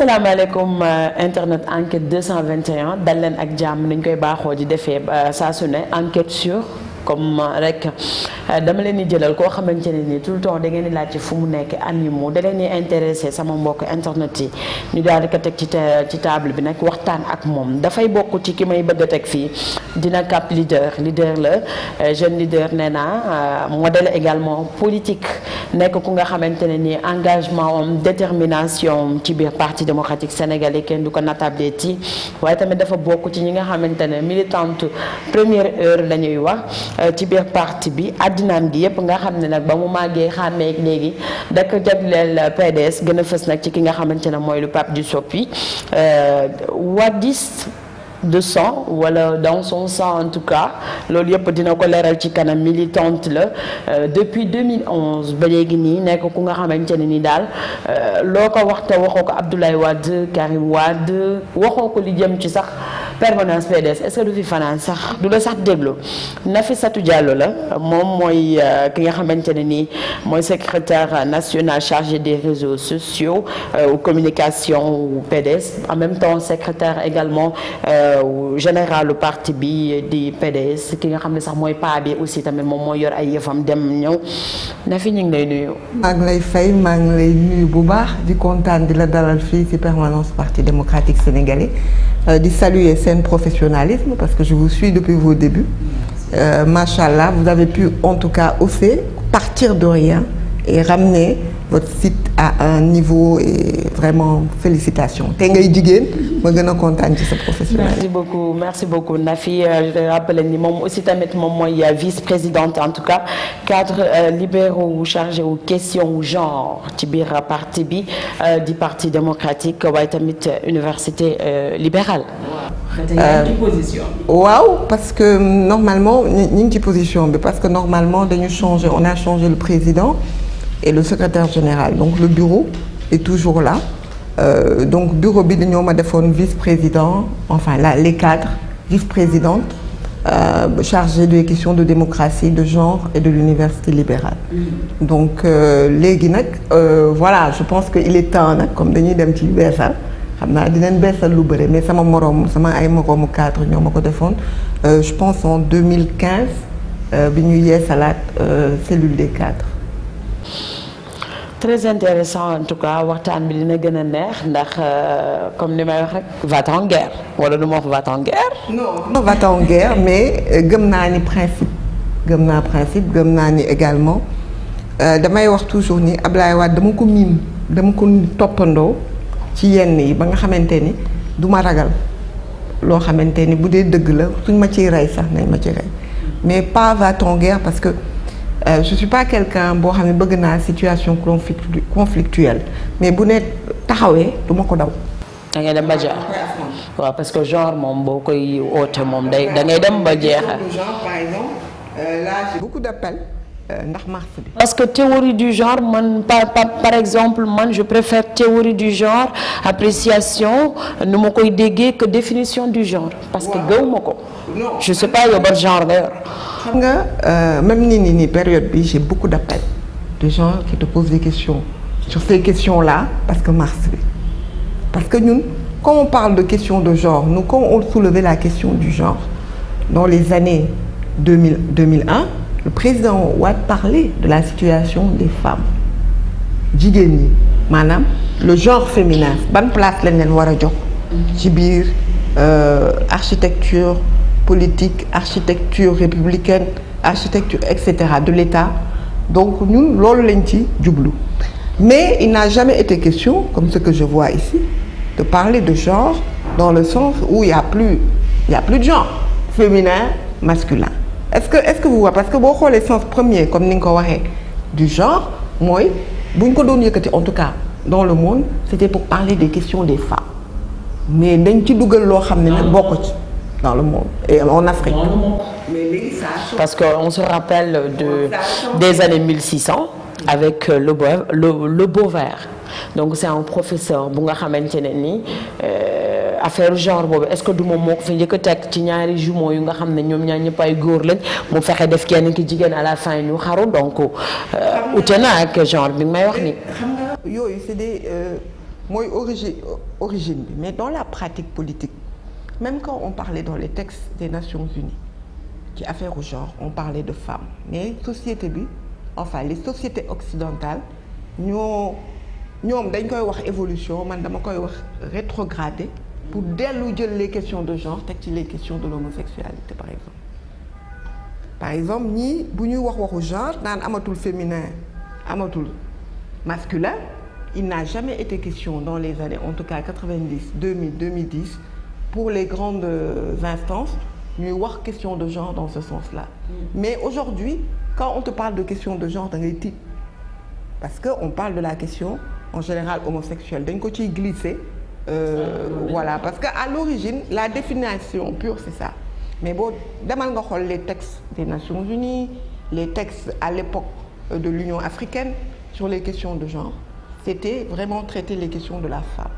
asalaamaaleykum internet enquête 221 dal leen ak jàmm nañ koy baaxoo di defee saa su ne enquête sur comme rek dama leen di jëlal koo xamante ne nii tout le temps da ngeen di laaj ci fu mu nekk animaux da leen di intéressé sama mbokk internet yi ñu daal di ko teg ci table bi nag waxtaan ak moom dafay bokk ci ki may bëgg a teg fii dina cap leader la jeune leader nee naa modèle également politique nekk ku nga xamante ne nii engagement am détermination ci biir parti démocratique sénégalais kenn du ko natable ci waaye tamit dafa bokk ci ñi nga xamante ne militante première heure la ñuy wax ci biir parti bi àddinaam gi yëpp nga xam ne nag ba mu màggee xàmmee léegi da ko jagleel PDS gën a fës nag ci ki nga xamante ne mooy lu Pape du Soppi wadiste de sang wala dans son sang en tout cas loolu yëpp dina ko leeral ci kanam militante la depuis 2011 ba léegi nii nekk ku nga xamante ne ni daal loo ko wax te waxoo ko Abdoulaye Wade Karim Wade waxoo ko li jëm ci sax permanence PDS est-ce que du fi fanaan sax du la sax déglu Nafissatou Diallo la moom mooy ki nga xamante ne nii mooy secrétaire national chargé des réseaux sociaux ou communication ou PDS en même temps secrétaire également général parti bi di PDS ki nga xam ne sax mooy paa bi aussi tamit moom mooy yor ay yëfam dem ñëw Nafi ñu ngi lay nuyu. maa ngi lay fay maa ngi lay nuyu bu baax di kontaan di la dalal fii ci permanence parti démocratique sénégalais di saluer seen professionnalisme parce que je vous suis depuis vos débuts machallah vous avez pu en tout cas oser partir de rien et ramener votre site à un niveau et vraiment félicitations te ngay jigéen ma gën a kontaan ci sa professionnalisme. merci beaucoup Nafi je te rappelle ni moom aussi tamit moom mooy vice-présidente en tout cas cadre libéraux chargé aux questions genre ci biir parti bi di parti démocratique waaye tamit université libérale. waaw parce que normalement ñu ngi ci position bi parce que normalement dañu changer on a changé le président et le secrétaire général donc le bureau est toujours là donc bureau bi dañoo ma defoon vice-président enfin là les cadres vice-présidente chargée des questions de démocratie de genre et de l'université libérale donc léegi nag voilà je pense que il est temps nag comme dañuy dem ci beesal xam naa dinañ beesal lu bëri mais sama ay moroomu cadre ñoo ma ko defoon je pense en 2015 bi ñu yeesalaat cellule des cadres. Très intéressant en tout cas waxtaan bi dina gën a neex ndax comme ni may wax rek va-t-en guerre wala du ma wax va-t-en guerre. non va-t-en guerre mais gëm naa ni principe gëm naa ni également damay wax toujours ni Ablaye Wade dama ko miin dama ko toppandoo ci yenn yi ba nga xamante ni du ma ragal loo xamante ni bu dee dëgg la suñ ma ciy rey sax nañ ma ci rey mais pas va-t-en guerre parce que. Je suis pas quelqu'un boo xam ne bëgg naa situation conflictuelle mais bu ne taxawee du ma ko daw. da ngay dem ba jeex waaw parce que genre moom boo koy oote moom da ngay dem ba jeexal. genre par exemple là j'ai beaucoup d'appels ndax mars bi. parce que théorie du genre man par exemple man je préfère théorie du genre appréciation nu ma koy déggee que définition du genre. parce que gëw ma ko. je sais pas yow ban genre nga yor. xam nga même nii période bi j'ai beaucoup d'appels de gens qui te posent des questions sur ces questions-là parce que mars bi parce que ñun quand on parle de questions de genre nous quand on soulevait la question du genre dans les années 2001 le président Wade parlait de la situation des femmes jigéen ñi maanaam le genre féminin ban place lañ leen war a jox ci biir architecture politique architecture républicaine architecture etc. de l'État donc ñun loolu lañ ci jublu mais il n'a jamais été question comme ce que je vois ici de parler de genre dans le sens où il y a plus de genre féminin masculin est-ce que vous voyez parce que boo xoolee sens premier comme ni nga ko waxee du genre mooy bu ñu ko doon yëkkati en tout cas dans le monde c'était pour parler des questions des femmes mais dañ ci dugal loo xam ne nag bokk ci dans le monde et en Afrique. Mais parce qu'on se rappelle des années 1600 avec le Beauvert donc c'est un professeur bu nga xamante ne ni affaire genre boobu est-ce que du moom moo ko fi njëkk a teg ci ñaari jumeaux yu nga xam ne ñoom ñaar ñëpp ay góor lañ mu fexe def kenn ki jigéen à la fin ñu xaru donc ute na ak genre bi may wax ni. xam nga yooyu c'est des mooy origine bi mais dans la pratique politique même quand on parlait dans les textes des Nations Unies ci affaire au genre on parlait de femmes mais société bi enfin les sociétés occidentales ñoom dañ koy wax évolution man dama koy wax rétrogradé pour dellu jël les questions de genre teg ci les questions de l'homosexualité par exemple ñii bu ñuy waxu genre naan amatul féminin amatul masculin il n'a jamais été question dans les années en tout cas 90 2000 2010 pour les grandes instances ñuy wax question de genre dans ce sens-là mais aujourd'hui quand on te parle de question de genre da ngay tiit parce que on parle de la question en général homosexuelle dañ ko ciy glisser voilà parce que à l'origine la définition pure c'est ça mais boo demal nga xool les textes des Nations Unies les textes à l'époque de l'Union africaine sur les questions de genre c'était vraiment traiter les questions de la femme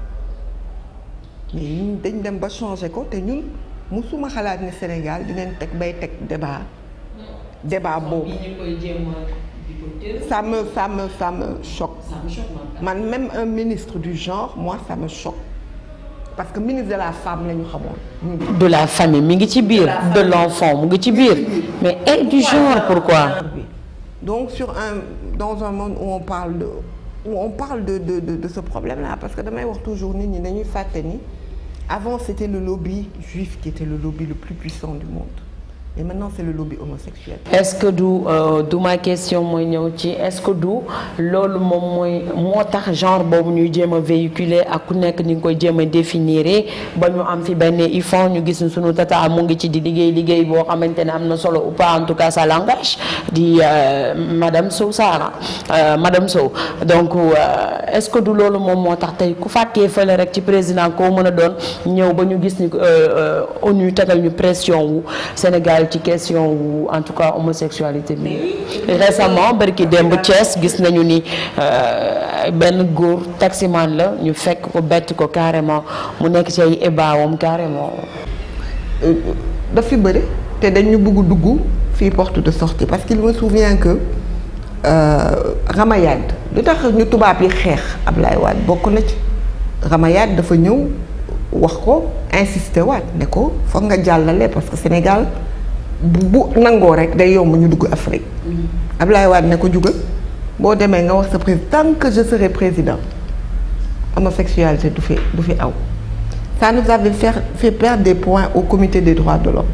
mais ñun dañ dem ba changer ko te ñun musuma xalaat ne Sénégal dinañ teg débat boobu ça me choque man même un ministre du genre moi ça me choque parce que ministre de la femme la ñu xamoon de la famille mi ngi ci biir de l'enfant mu ngi ci biir mais et du genre pourquoi donc dans un monde où on parle de ce problème-là parce que damay wax toujours nit ñi dañuy fàtte ni avant c'était le lobby juif qui était le lobby le plus puissant du monde et maintenant c'est le lobby homosexuel. est-ce que du ma question mooy ñëw ci est-ce que du loolu moom moo tax genre boobu ñuy jéem a véhiculer ak ku nekk ni nga koy jéem a définir ba ñu am fi benn IFAN ñu gis sunu tata mu ngi ci di liggéey boo xamante ne am na solo ou pas en tout cas ça l'engage di madame Sow Sara madame Sow donc est-ce que du loolu moom moo tax tey ku fàttee fële rek ci président koo mën a doon ñëw ba ñu gis ni ONU tegal ñu pression wu Sénégal ci question wu en tout cas homosexualité bi récemment barki démb Thiès gis nañu ni benn góor taximan la ñu fekk ko bett ko carrément mu nekk ci ay ébaawam carrément daf fi bëri te dañu bëgg dugg fii porte de sortie parce qu'il me souvient que Ramayad lu tax ñu tubaab yi xeex Ablaye Wade bokk na ci Ramayad dafa ñëw wax ko insister waat ne ko foog nga jàllale parce que Sénégal bu nangoo rek day yomb ñu dugg Afrique Ablaye Wade ne ko jugal boo demee nga wax sa président tant que je serai président homosexualité du fi aw ça nous avait fait perdre des points au comité des droits de l'homme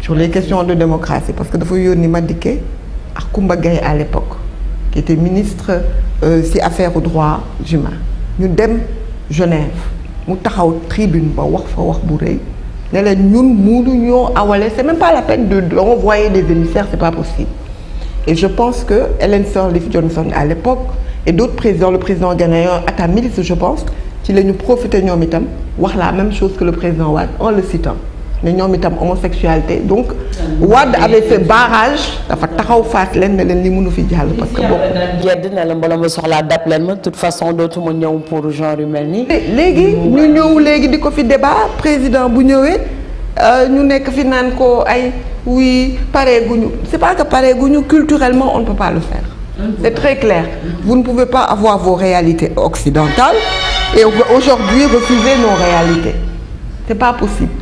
sur les questions de démocratie parce que dafa yónni Madické ak Koumba Gaye à l'époque qui était ministre ci affaire aux droits humains ñu dem Genève mu taxaw tribune ba wax fa wax bu rëy ne leen ñun mënuñoo awale c'est même pas la peine de envoyer des émissaires c'est pas possible et je pense que Ellen Sirleaf Johnson à l'époque et d'autres présidents le président ghanéen Atta Mills je pense ci la ñu profité ñoom itam wax la même chose que le président Wade en le citant ne ñoom itam homosexualité donc Wade avait fait barrage dafa taxaw faas leen ne leen li mënu fi jàll parce que bokk gedd ne la mbala ma soxlaa dab leen ma de toute façon dootuma ñëw pour genre yu mel nii léegi ñu ñëw léegi di ko fi débat président bu ñëwee ñu nekk fi naan ko ay oui pareeguñu c'est pas que pareeguñu culturellement on ne peut pas le faire c'est très clair vous ne pouvez pas avoir vos réalités occidentales et aujourd'hui refuser nos réalités c'est pas possible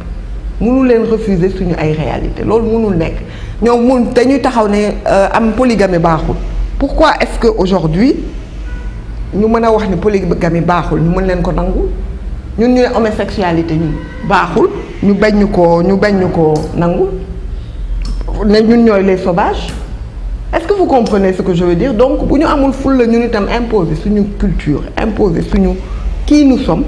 mënul leen refuser suñu ay réalité loolu mënul nekk ñoom dañuy taxaw ne am polygamie baaxul pourquoi est-ce que aujourd'hui ñu mën a wax ni polygamie baaxul ñu mën leen ko nangu ñun ñu ne homosexualité ñun baaxul ñu bañ ñu ko nangu ne ñun ñooy les sauvages est-ce que vous comprenez ce que je veux dire donc bu ñu amul ful la ñun itam imposer suñu culture imposer suñu qui nous sommes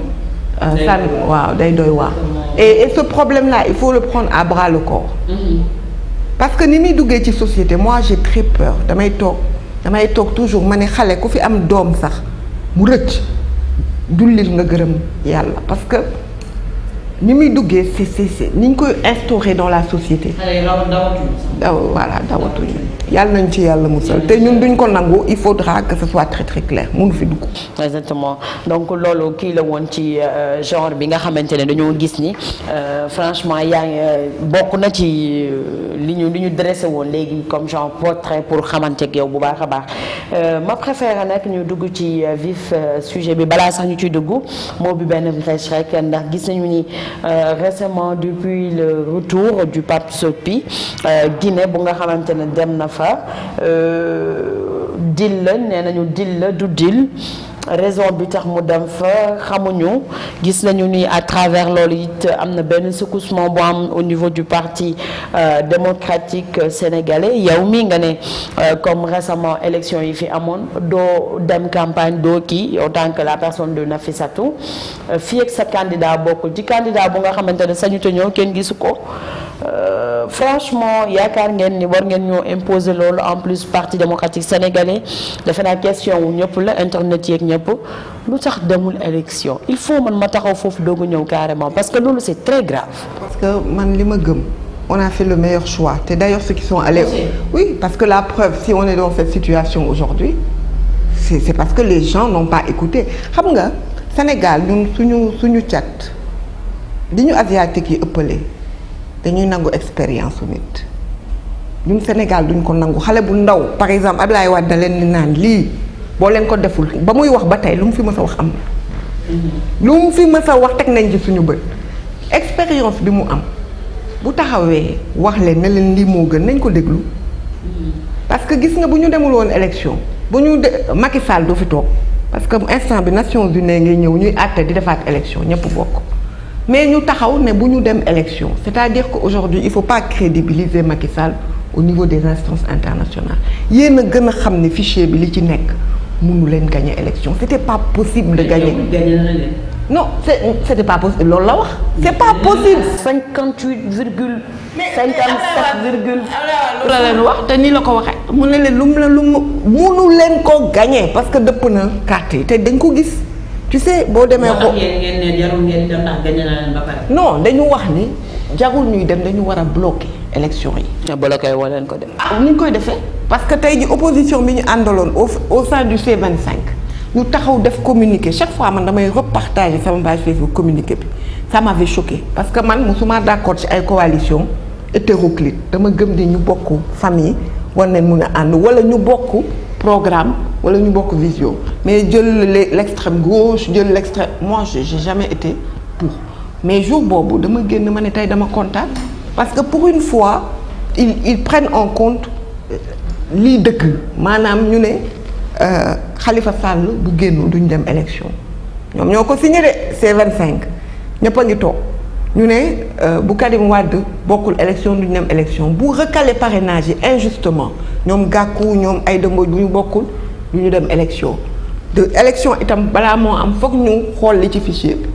ça waaw day doy waar et ce problème-là il faut le prendre à bras le corps parce que ni muy duggee ci société moi j'ai très peur damay toog toujours ma ne xale ku fi am doom sax mu rëcc dullil nga gërëm yàlla parce que ni muy duggee c'est ni ñu koy instaurer dans la société. voilà dawatuñu yàlla nañ ci yàlla musal te ñun duñ ko nangu il faudra que ce soit très très clair mënu fi dugg. exactement donc loolu kii la woon ci genre bi nga xamante ne dañoo gis ni franchement yaa ngi bokk na ci li ñu dressé woon léegi comme genre portrait pour xamante ak yow bu baax a baax ma préfère nag ñu dugg ci vif sujet bi balaa sax ñu ciy dugg moo bi benn vitesse rek ndax gis nañu ni récemment depuis le retour du pape Sopi Guinée bu nga xamante ne dem na fa dil la nee nañu dil la du dil raison bi tax mu dem fa xamuñu gis nañu ni à travers loolu it am na benn secoussement bu am au niveau du parti démocratique sénégalais yow mii nga ne comme récemment élection yi fi amoon doo dem campagne doo kii en tant que la personne de Nafissatou fii ak sa candidat bokkul ci candidat bu nga xamante ne sañu te ñëw kenn gisu ko franchement yaakaar ngeen ni war ngeen ñoo imposer loolu en plus parti démocratique sénégalais defe naa question wu ñëpp la internet yeeg ñëpp lu tax demul élection il faut man ma taxaw foofu doogu ñëw carrément parce que loolu c'est très grave. parce que man li ma gëm on a fait le meilleur choix te d'ailleurs ceux qui sont allés. oui parce que la preuve si on est dans cette situation aujourd'hui c'est parce que les gens n'ont pas écouté xam nga Sénégal ñun suñu cat li ñu asiatique yi ëppale. dañuy nangu expérience su nit ñun Sénégal duñ ko nangu xale bu ndaw par exemple Abdoulaye Wade da leen di naan lii boo leen ko deful ba muy wax ba tey lu mu fi mës a wax am na lu mu fi mës a wax teg nañ ci suñu bët expérience bi mu am bu taxawee wax leen ne leen lii moo gën nañ ko déglu parce que gis nga bu ñu demul woon élection bu ñu Macky Sall du fi toog parce que instant bi Nations Unies ngay ñëw ñuy àtte di defaat élection ñëpp bokk mais ñu taxaw ne bu ñu dem élection c'est-à-dire qu'aujourd'hui il faut pas crédibiliser Macky Sall au niveau des instances internationales yéen a gën a xam ne fichier bi li ci nekk mënu leen gagner élection c'était pas possible de gagner. non c'était pas possible loolu la wax. c'est pas possible. 58 virgule. 57 virgule. loolu la leen wax te nii la ko waxee. mu ne leen lu mu mënu leen ko gagner parce que dëpp na carte yi te dañ ko gis. tu sais boo demee ko ngeen ne jarul ngeen dem ndax gagné na leen ba pare. non dañu wax ni jarul ñuy dem dañu war a bloquer élection yi. bloquer woo leen ko dem. ni ñu koy defee parce que tey ji opposition bi ñu àndaloon au sein du C25 ñu taxaw def communiqué chaque fois man damay repartager sama page Facebook communiqué bi ça m'avait choqué parce que man musuma d'accord ci ay coalition hétéroclite dama gëm ni ñu bokk famille war nañ mun a ànd wala ñu bokk programme wala ñu bokk vision mais jël l'extrême gauche jël l'extrême moi j'ai jamais été pour mais jour boobu dama génn ma ne tey dama kontaan parce que pour une fois ils prennent en compte lii dëkk maanaam ñu ne Khalifa Sall bu génn duñ dem élection ñoom ñoo ko signé de C25 ñëpp a ngi toog ñu ne bu Karim Wade bokkul élection duñ dem élection bu recalé parrainage yi injustement ñoom Gakou ñoom Aïda Mbodj bu ñu bokkul du ñu dem élection de élection itam balaa moo am foog ñu xool li ci fichier bi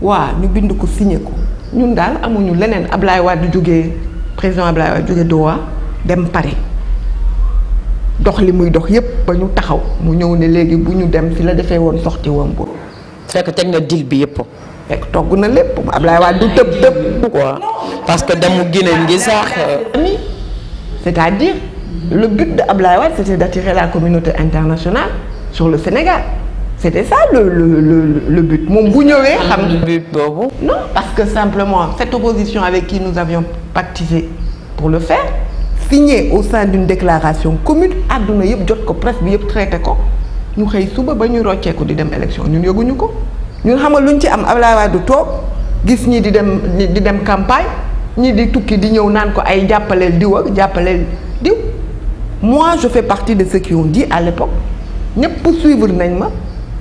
waa ñu bind ko signé ko ñun daal amuñu leneen Ablaye Wade jógee président Ablaye Wade jógee Doha dem Paris dox li muy dox yépp ba ñu taxaw mu ñëw ne léegi bu ñu dem fi la defee woon sorti woon boobu. fekk teg na deal bi yépp. fekk togg na lépp Ablaye Wade du tëb quoi parce que damu Guinée ngi sax. c'est-à-dire le but de Ablaye Wade c'était d'attirer la communauté internationale sur le Sénégal c'était ça le but moom bu ñëwee xam but boobu. non parce que simplement cette opposition avec qui nous avions pactisé pour le faire signé au sein d'une déclaration commune àdduna yëpp jot ko presse bi yëpp traité ko ñu xëy suba ba ñu rocceeku di dem élection ñun yëguñu ko ñun xamal luñ ci am Ablaye Wade du toog gis ñi di dem campagne ñi di tukki di ñëw naan ko ay jàppaleel diw ak jàppaleel diw moi je fais partie de ceux qui ont dit à l'époque ñëpp suivre nañ ma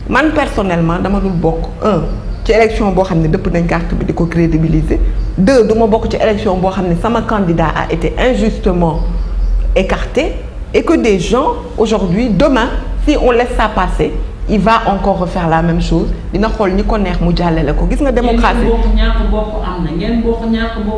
man personnellement dama dul bokk ci élection boo xam ne dëpp nañ carte bi di ko crédibiliser 2 du ma bokk ci élection boo xam ne sama candidat a été injustement écarté et que des gens aujourd'hui demain si on laisse ça passer il va encore refaire la même chose dina xool ñi ko neex mu jàllale ko gis nga démocratie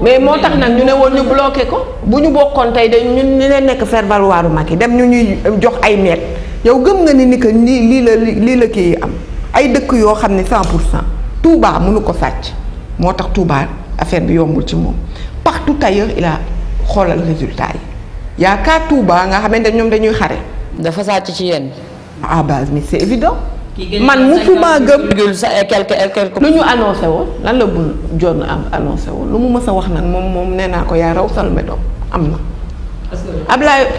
mais moo tax nag ñu ne woon ñu bloqué ko bu ñu bokkoon tey dañ ñun ñu leen nekk faire valoir Macky dem ñu ñuy jox ay meet yow gëm nga ni que lii la kii am ay dëkk yoo xam ne 100% Touba mënu ko sàcc moo tax Touba affaire bi yombul ci moom partout ailleurs il a xoolal résultat yi yaa ka Touba nga xamante ñoom dañuy xare. dafa sàcc ci yéen. à base mais c'est évident. man musuma gëm. lu ñu annoncé woon lan la bul jonn am annoncé woon lu mu mës a wax nag moom nee naa ko yaa raw salme doom am na.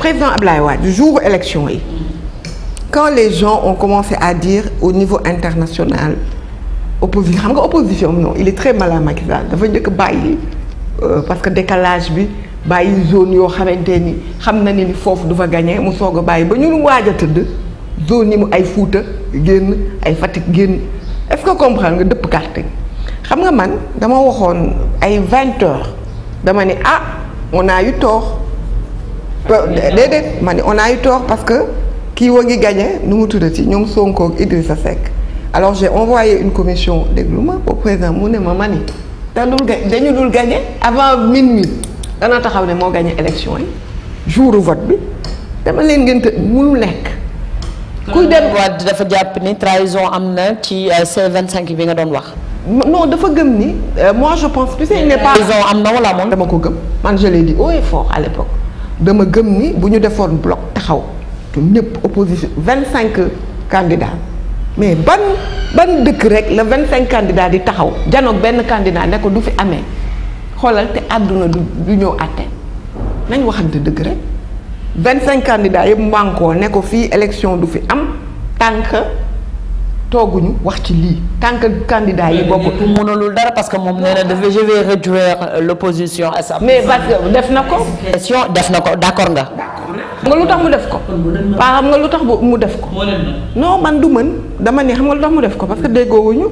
Président Ablaye Wade jour élection yi. quand les gens ont commencé à dire au niveau international opposition xam nga opposition non il est très mal à Macky Sall dafa njëkk bàyyi parce que décalage bi bàyyi zone yoo xamante ni xam na ni foofu du fa gagné mu soog a bàyyi ba ñu waaj a tëdd zone yi mu ay Fuuta génn ay Fatick génn est-ce que comprendre nga dëpp carte xam nga man dama waxoon ay 20 heures dama ni on a eu tort déedéet ma ni on a eu tort parce que kii wa ngi gagné nu mu tuddati ñoom Sonko ak Idrissa Seck alors j'ai envoyé une commission déglu ma au président mu ne ma mani dañu dul gagné avant minuit dana taxaw ne moo gagné élection yi jour vote bi dama leen ngeen të mënul nekk. kuy dem Wade dafa jàpp ni trahison am na ci C25 bi nga doon wax. non dafa gëm ni moi je pense tu sais il n'est pas. trahison am na wala moom dama ko gëm man je l'ai dit haut et fort à l'époque dama gëm ni bu ñu defoon bloc taxaw. ñëpp opposition 25 candidats mais ban dëkk rek la 25 candidats di taxaw janoog benn candidat ne ko du fi amee xoolal te àdduna du ñëw àtte nañ waxante dëgg rek 25 candidats yëpp mànkoo ne ko fii élection du fi am tant que tooguñu wax ci lii tant que candidats yi bokk. mënulul dara parce que moom nee na dafa je vais réduire l'opposition à sa. mais parce que def na ko. def na ko d'accord nga. xam nga lu tax mu def ko. waaw xam nga lu tax mu def ko. non man du mën dama ne xam nga lu tax mu def ko parce que déggoowuñu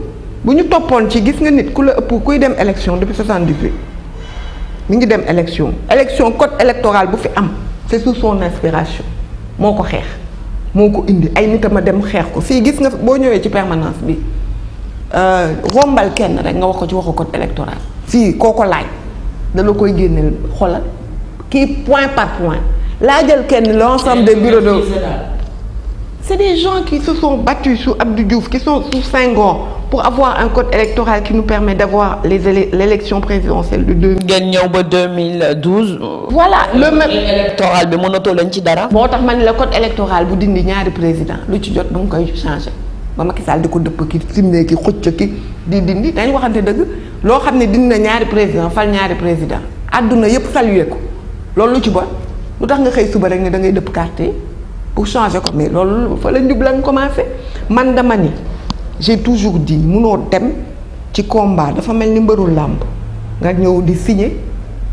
bu ñu toppoon ci gis nga nit ku la ëpp kuy dem élection depuis 78 mi ngi dem élection code électoral bu fi am c'est sous son inspiration moo ko xeex moo ko indi ay nit a ma dem xeex ko fii gis nga boo ñëwee ci permanence bi rombal kenn rek nga wax ko ci waxu code électoral fii koo ko laaj da la koy génneel xoolal kii point par point. laajal kenn l'ensemble des bureaux de c'est des gens qui se sont battus sous Abdou Diouf qui sont sous Senghor pour avoir un code électoral qui nous permet d'avoir l'élection présidentielle de 2000. ngeen ñëw ba 2012. voilà le même électoral bi mënatoo leen ci dara. moo tax ma ne le code électoral bu dindi ñaari président lu ci jot da nga koy changer ba Macky Sall di ko dëpp ki simne ki xëcc ki di dindi dañ waxante dëgg loo xam ne dindi na ñaari président fal ñaari président àdduna yépp salué ko loolu lu ci bon. lu tax nga xëy suba rek ne da ngay dëpp carte pour changer ko mais loolu fa la njublan commencé man dama ni j'ai toujours dit munoo dem ci combat dafa mel ni mbëru làmb nga ñëw di signer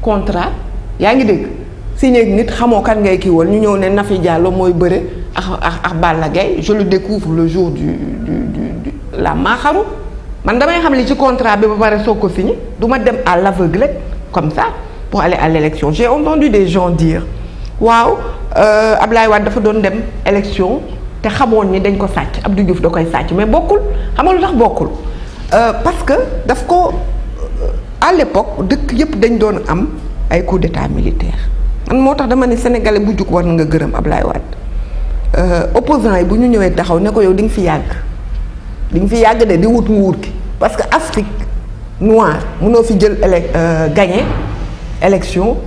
contrat yaa ngi dégg signer nit xamoo kan ngay kii woon ñu ñëw ne Nafi Diallo mooy bëre ak Balla Gaye je le découvre le jour du la maaxaru man damay xam li ci contrat bi ba pare soog ko signer du ma dem à l'aveugle comme ça pour aller à l'élection j'ai entendu des gens dire waaw Ablaye Wade dafa doon dem élection te xamoon ni dañ ko sàcc Abdou Diouf da koy sàcc mais bokkul xam nga lu tax bokkul parce que daf ko à l'époque dëkk yëpp dañ doon am ay coup d'état militaire man moo tax dama ne sénégalais bu jug war na nga gërëm Ablaye Wade opposants yi bu ñu ñëwee taxaw ne ko yow di nga fi yàgg de di wut nguur gi parce que Afrique noire mënoo fi jël gagner élection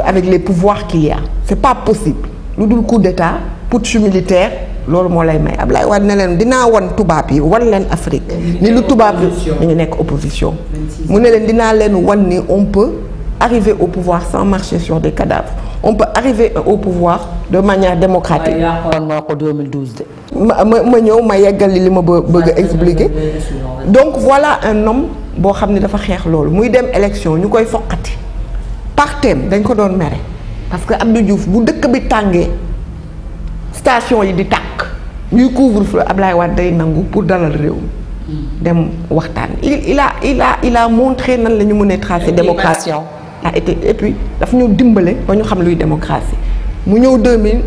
avec les pouvoirs qu'il y a c'est pas possible lu dul coup d'état putsch militaire loolu moo lay may Ablaye Wade ne leen dinaa wan tubaab yi wan leen Afrique ni lu tubaab yi dañu nekk opposition mu ne leen dinaa leen wan ni on peut arriver au pouvoir sans marcher sur des cadavres on peut arriver au pouvoir de manière démocratique. maa ko 2012 de. ma ñëw ma yeggali li ma bëgg a expliquer donc voilà un homme boo xam ne dafa xeex loolu muy dem élection ñu koy foqati partem dañ ko doon mere parce que Abdou Diouf bu dëkk bi tàngee station yi di tàkk ñuy couvre-feu Ablaye Wade day nangu pour dalal réew mi dem waxtaan il a montré nan la ñu mën a tracer démocratie a été et puis daf ñu dimbale ba ñu xam luy démocratie mu ñëw 2000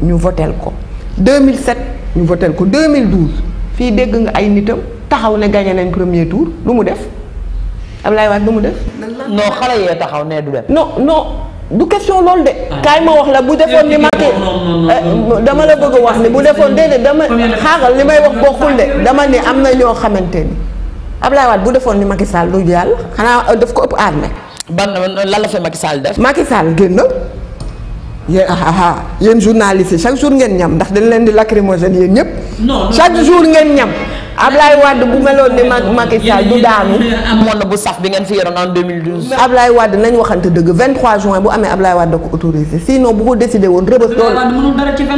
ñu votel ko 2007 ñu votel ko 2012 fii dégg nga ay nitam taxaw ne gagné nañ premier tour lu mu def Ablaye Wade lu mu def. non xale yee taxaw ne du dem. non du question loolu de. kaay ma wax la bu defoon ni Macky dama la bëgg a wax ne bu defoon déedéet dama xaaral li may wax bokkul de dama ne am na ñoo xamante ni Ablaye Wade bu defoon ni Macky Sall du jàll xanaa daf ko ëpp armée. lan la fa Macky Sall def. Macky Sall génn yéen journalistes yi chaque jour ngeen ñam ndax dañ leen di lacrymogène yéen ñëpp. chaque jour ngeen ñam. Ablaye Wade bu meloon ni Macky Sall du daanu. amoon na bu saf bi ngeen fi yoroon en 2012. Ablaye Wade nañ waxante dëgg 23 juin bu amee Ablaye Wade da ko autorisé sinon bu ko décidé woon rëbës loolu.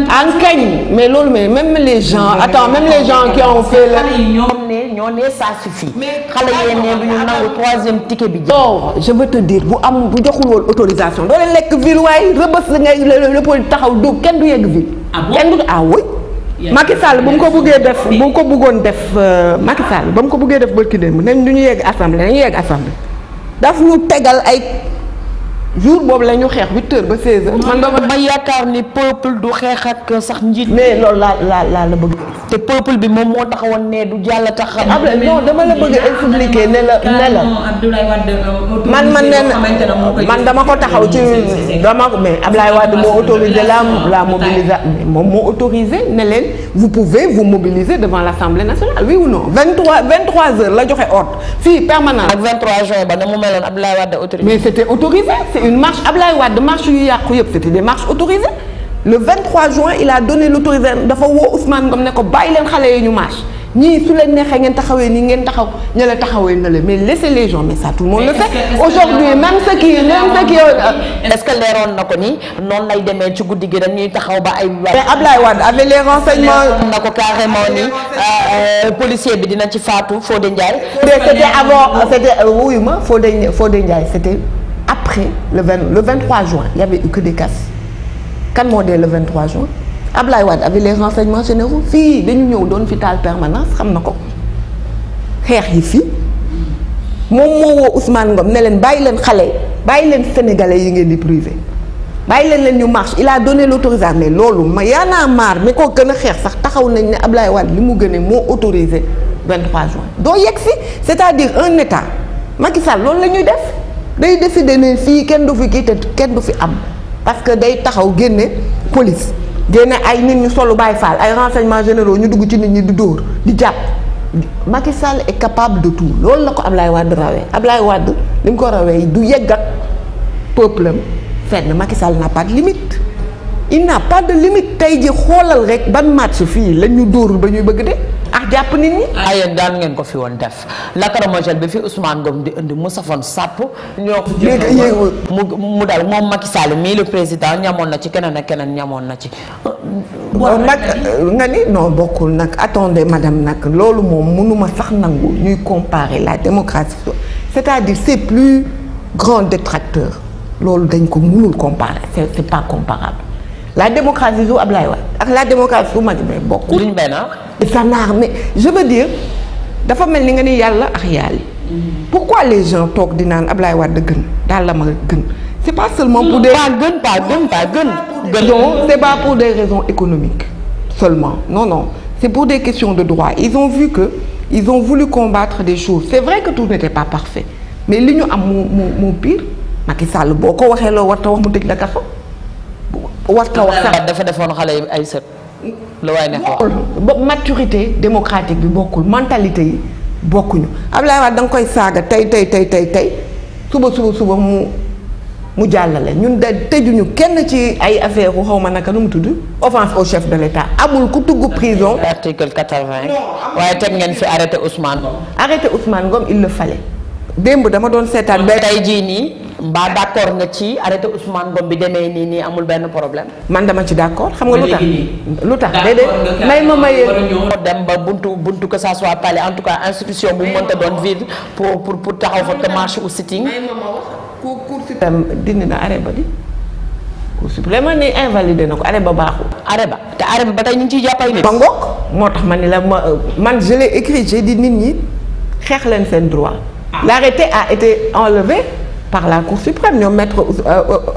en kañ mais loolu mais même les gens même les gens qui ont fait ñoo ne ça suffit. xale yee ne du ñu nangu troisième ticket bi. non je veux te dire bu joxul woon autorisation doo leen lekk ville waaye rëbës la ngay le pôle taxaw dóob kenn du yegg ville. kenn du oui. Macky Sall bu mu ko bëggee def bu mu ko bëggoon def Macky Sall ba mu ko bëggee def barki démb nañ du ñu yegg assemblée nañu yegg assemblée daf ñu tegal ay jour boobu la ñu xeex 8h ba 16h. man dama yaakaar ni peuple du xeex ak sax njiit. mais loolu la bëgg. te peuple bi moom moo taxawoon ne du jàll tax. non dama la bëgg expliquer ne la Abdoulaye Wade man dama ko taxaw ci dama mais Abdoulaye Wade moo autorisé la mobilisation moom moo autorisé ne leen vous pouvez vous mobiliser devant l'Assemblée nationale oui ou non 23h la joxe ordre fii permanent. ak 23 juin ba na mu meloon Abdoulaye Wade autorisé. mais c'était autorisé c'est une marche Abdoulaye Wade marche yu yàqu yëpp c'était des marches autorisées. Le 23 juin il a donné l'autorisation dafa woo Ousmane Ngom ne ko bàyyi leen xale yi ñu marche ñii su leen neexee ngeen taxawee nii ngeen taxaw ña la taxawee na la mais laissez les gens mais ça tout le monde le fait aujourd'hui même ceux qui est-ce que leeroon na ko ni noonu lay demee ci guddi gi dañuy taxaw ba ay. mais Ablaye Wade avait les renseignements. na ko carrément ni policier bi dina ci faatu Fodé Ndiaye. c'était avant c'était wuyu ma Fodé Ndiaye c'était après le 23 juin il y avait eu que des casses. kan moo dee le 23 juin Ablaye Wade avait les renseignements généraux fii dañu ñëw doon fi taal permanence xam na ko xeex yi fii moom moo woo Ousmane Ngom ne leen bàyyi leen xale bàyyi leen sénégalais yi ngeen di privé bàyyi leen ñu marche il a donné l'autorisation mais loolu ma yaa naa maar mi ko gën a xeex sax taxaw nañ ne Ablaye Wade li mu gën a moo autorisé 23 juin doo yegg si c'est-à-dire un état Macky Sall loolu la ñuy def day décider ne fii kenn du fi kii te kenn du fi am parce que day taxaw génne police génne ay nit ñu solu Baye Fall ay renseignements généraux ñu dugg ci nit ñi di dóor di jàpp Macky Sall est capable de tout loolu la ko Ablaye Wade rawee Ablaye Wade li mu ko rawee du yegg ak peuple am fenn Macky Sall n'a pas de limite il n'a pas de limite tey ji xoolal rek ban match fii la ñu dóorul ba ñuy bëgg de jàpp nit ñi. yéen daan ngeen ko fi woon def lacrymogène bi fi Ousmane Ngom di indi mu safoon sàpp. ñoo ko mu dal moom Macky Sall mii le président ñamoon na ci keneen ak keneen ñamoon na ci. nag nga ni non bokkul nag attendez madame nag loolu moom mënuma sax nangu ñuy comparer la démocratie c'est-à-dire c'est plus grand détracteur loolu dañ ko mënul comparer c'est pas comparable la démocratie su Ablaye Wade ak la démocratie su Macky mais bokkul. duñ benn ça n'a mais je veux dire dafa mel ni nga ni yàlla ak yàlla. pourquoi les gens toog di naan Ablaye Wade gën daal la ma gën. c'est pas seulement pour des. pas gën. non c'est pas pour des raisons économiques seulement non c'est pour des questions de droit ils ont vu que ils ont voulu combattre des choses c'est vrai que tout n'était pas parfait mais li ñu am moo pire Macky Sall boo ko waxee loo warta wax mu tëj la kaso warta wax sax dafa defoon xale yi ay sët la waay ne ba maturité démocratique bi bokkul mentalité yi bokkuñu Ablaye Wade da nga koy saaga tey suba mu jàllale ñun da tëjuñu kenn ci ay affaire u xaw ma naka nu mu tudd offense au chef de l'État amul ku tugg prison. article 80 waaye teg ngeen fi arrêté Ousmane Ngom. arrêté Ousmane Ngom il le fallait démb dama doon seetaan. tey jii nii mbaa d'accord nga ci arrêté Ousmane Ngom bi demee nii amul benn problème. man dama ci d'accord xam nga lu tax déedéet may ma dem ba buntu que ça soit palais en tout cas institution bu mënta doon vide pour taxaw fa te marche ou sitting. Cour suprême dindi na arrêt ba di Cour suprême ni invalidé na ko arrêt ba baaxul. arrêt ba tey ñu ngi ciy jàpp ay nit. ba ngoog moo tax ma ni la man je l'ai écrit j'ai dit nit ñi xeex leen seen droit. l'arrêté a été enlevé par la Cour suprême ñoom maître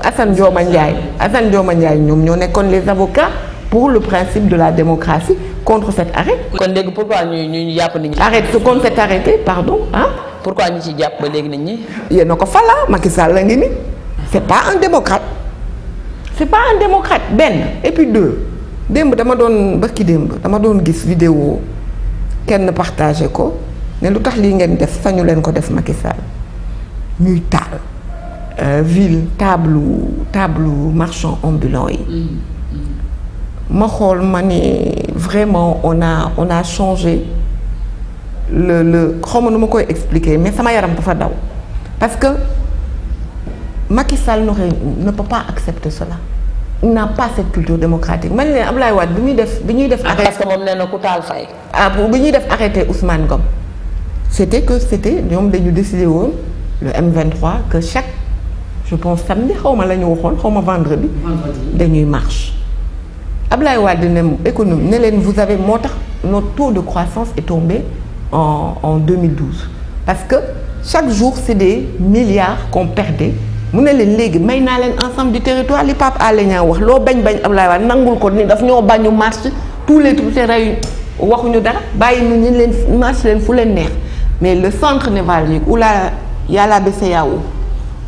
Assane Dioma Ndiaye ñoom ñoo nekkoon les avocats pour le principe de la démocratie contre cet arrêt. kon léegi pourquoi ñu jàpp nit ñi. contre cet arrêté pardon ah. pourquoi ñu ci jàpp ba léegi nit ñi. yéen a ko fala Macky Sall la ngi ni c'est pas un démocrate benn et puis deux dama doon gis vidéo kenn partagé ko ne lu tax lii ngeen def sañu leen ko def Macky Sall ñuy taal ville table marchand ambulant yi. ma xool ma ne vraiment on a changé le xaw ma nu ma koy expliquer mais sama yaram dafa daw parce que Macky Sall ne peut pas accepter cela. Il n'a pas cette culture démocratique man leen Abdoulaye Wade bi ñuy def. arrêté parce que moom nee na ku taal fay. bi ñuy def arrêté Ousmane Ngom c'était ñoom dañu décidé woon le M23 que chaque je pense samedi xaw ma la ñu waxoon xaw ma vendredi. dañuy marche. Abdoulaye Wade ne économie ne leen vous avez moo tax notre taux de croissance est tombé en 2012 parce que chaque jour c'est des milliards qu'on perdait. mu ne leen léegi may naa leen ensemble du territoire li Pape Alé Niang wax loo bañ Abdoulaye Wade nangul ko ni daf ñoo bañu marche tous les terrains waxuñu dara bàyyi ñu leen marche leen fu leen neex mais le centre névralgique où y a la BCEAO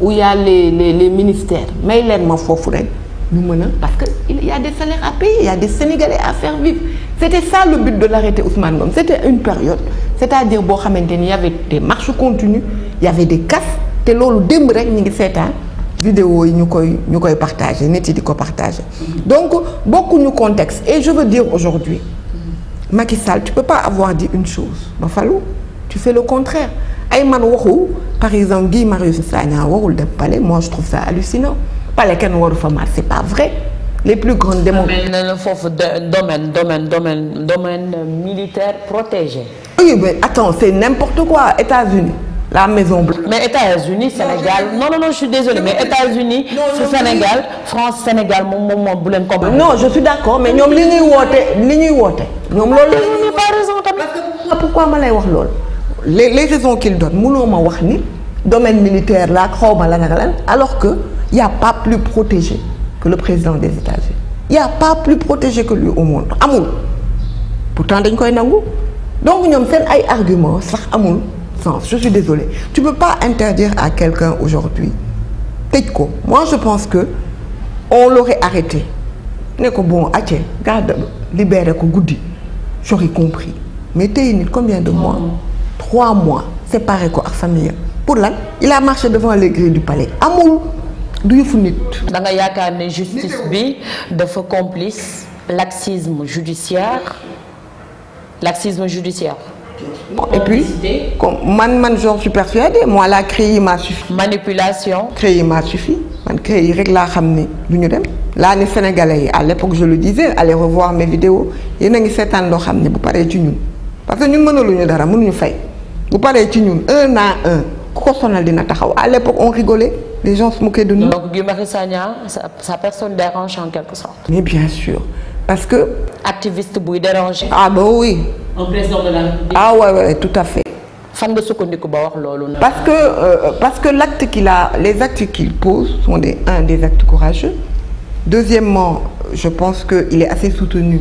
où y a les ministères may leen ma foofu rek ñu mën a parce que il y a des salaires à payer il y a des Sénégalais à faire vivre c'était ça le but de l'arrêté Ousmane Ngom c'était une période c'est-à-dire boo xamante ni y avait des marches continues il y avait des casses te loolu démb rek ñu ngi seetaan vidéo yi ñu koy partager nit yi di ko partager donc bokkuñu contexte et je veux dire aujourd'hui Macky Sall tu peux pas avoir dit une chose ba falu tu fais le contraire ay man waxu par exemple Guy Marius Sagna warul dem palais moi je trouve ça hallucinant palais kenn waru fa marcher c'est pas vrai les plus grandes démocraties mais foofu domaine militaire protégé. oui mais attends c'est n'importe quoi États-Unis la Maison Blanche. mais États-Unis Sénégal non je suis désolée mais États-Unis Sénégal France Sénégal moom bu leen ko. non je suis d'accord mais ñoom li ñuy woote. ñoom loolu la pas raison tamit. parce que pourquoi ma lay wax loolu. les raisons qu'il donne mënoo ma wax ni domaine militaire la xaw ma lan ak lan alors que y a pas plus protégé que le président des États-Unis y a pas plus protégé que lui au monde amul pourtant dañ koy nangu donc ñoom seen ay arguments sax amul. je suis désolée tu peux pas interdire à quelqu'un aujourd'hui tëj ko moi je pense que on l'aurait arrêté ne ko bon acce garde libéré ko guddi j'aurais compris mais tey nit combien de mois 3 mois séparé ko ak famille pour lan il a marché devant les grilles du palais amul du yëfu nit da nga yaakaar ne justice bi dafa complice laxisme judiciaire et puis comme man j'en suis persuadée moi la CREI m'a suffi. manipulation. CREI m'a suffi man CREI rek laa xam ni du ñu dem laa ne Sénégalais yi à l'époque je le disais allez revoir mes vidéos yéen a ngi seetaan loo xam ne bu paree ci ñun parce que ñun mënaluñu dara mënuñu fay bu paree ci ñun 1 à 1 ku ko sonal dina taxaw à l'époque on rigolait les gens se moquaient de nous. donc Guy Marius Sagna sa personne dérange en quelque sorte. mais bien sûr parce que. activiste buy déranger. ah bah oui. un président de la République. ah ouais tout à fait. fan nga sukkandiku ba wax loolu. parce que les actes qu'il pose sont des actes courageux. Deuxièmement je pense que il est assez soutenu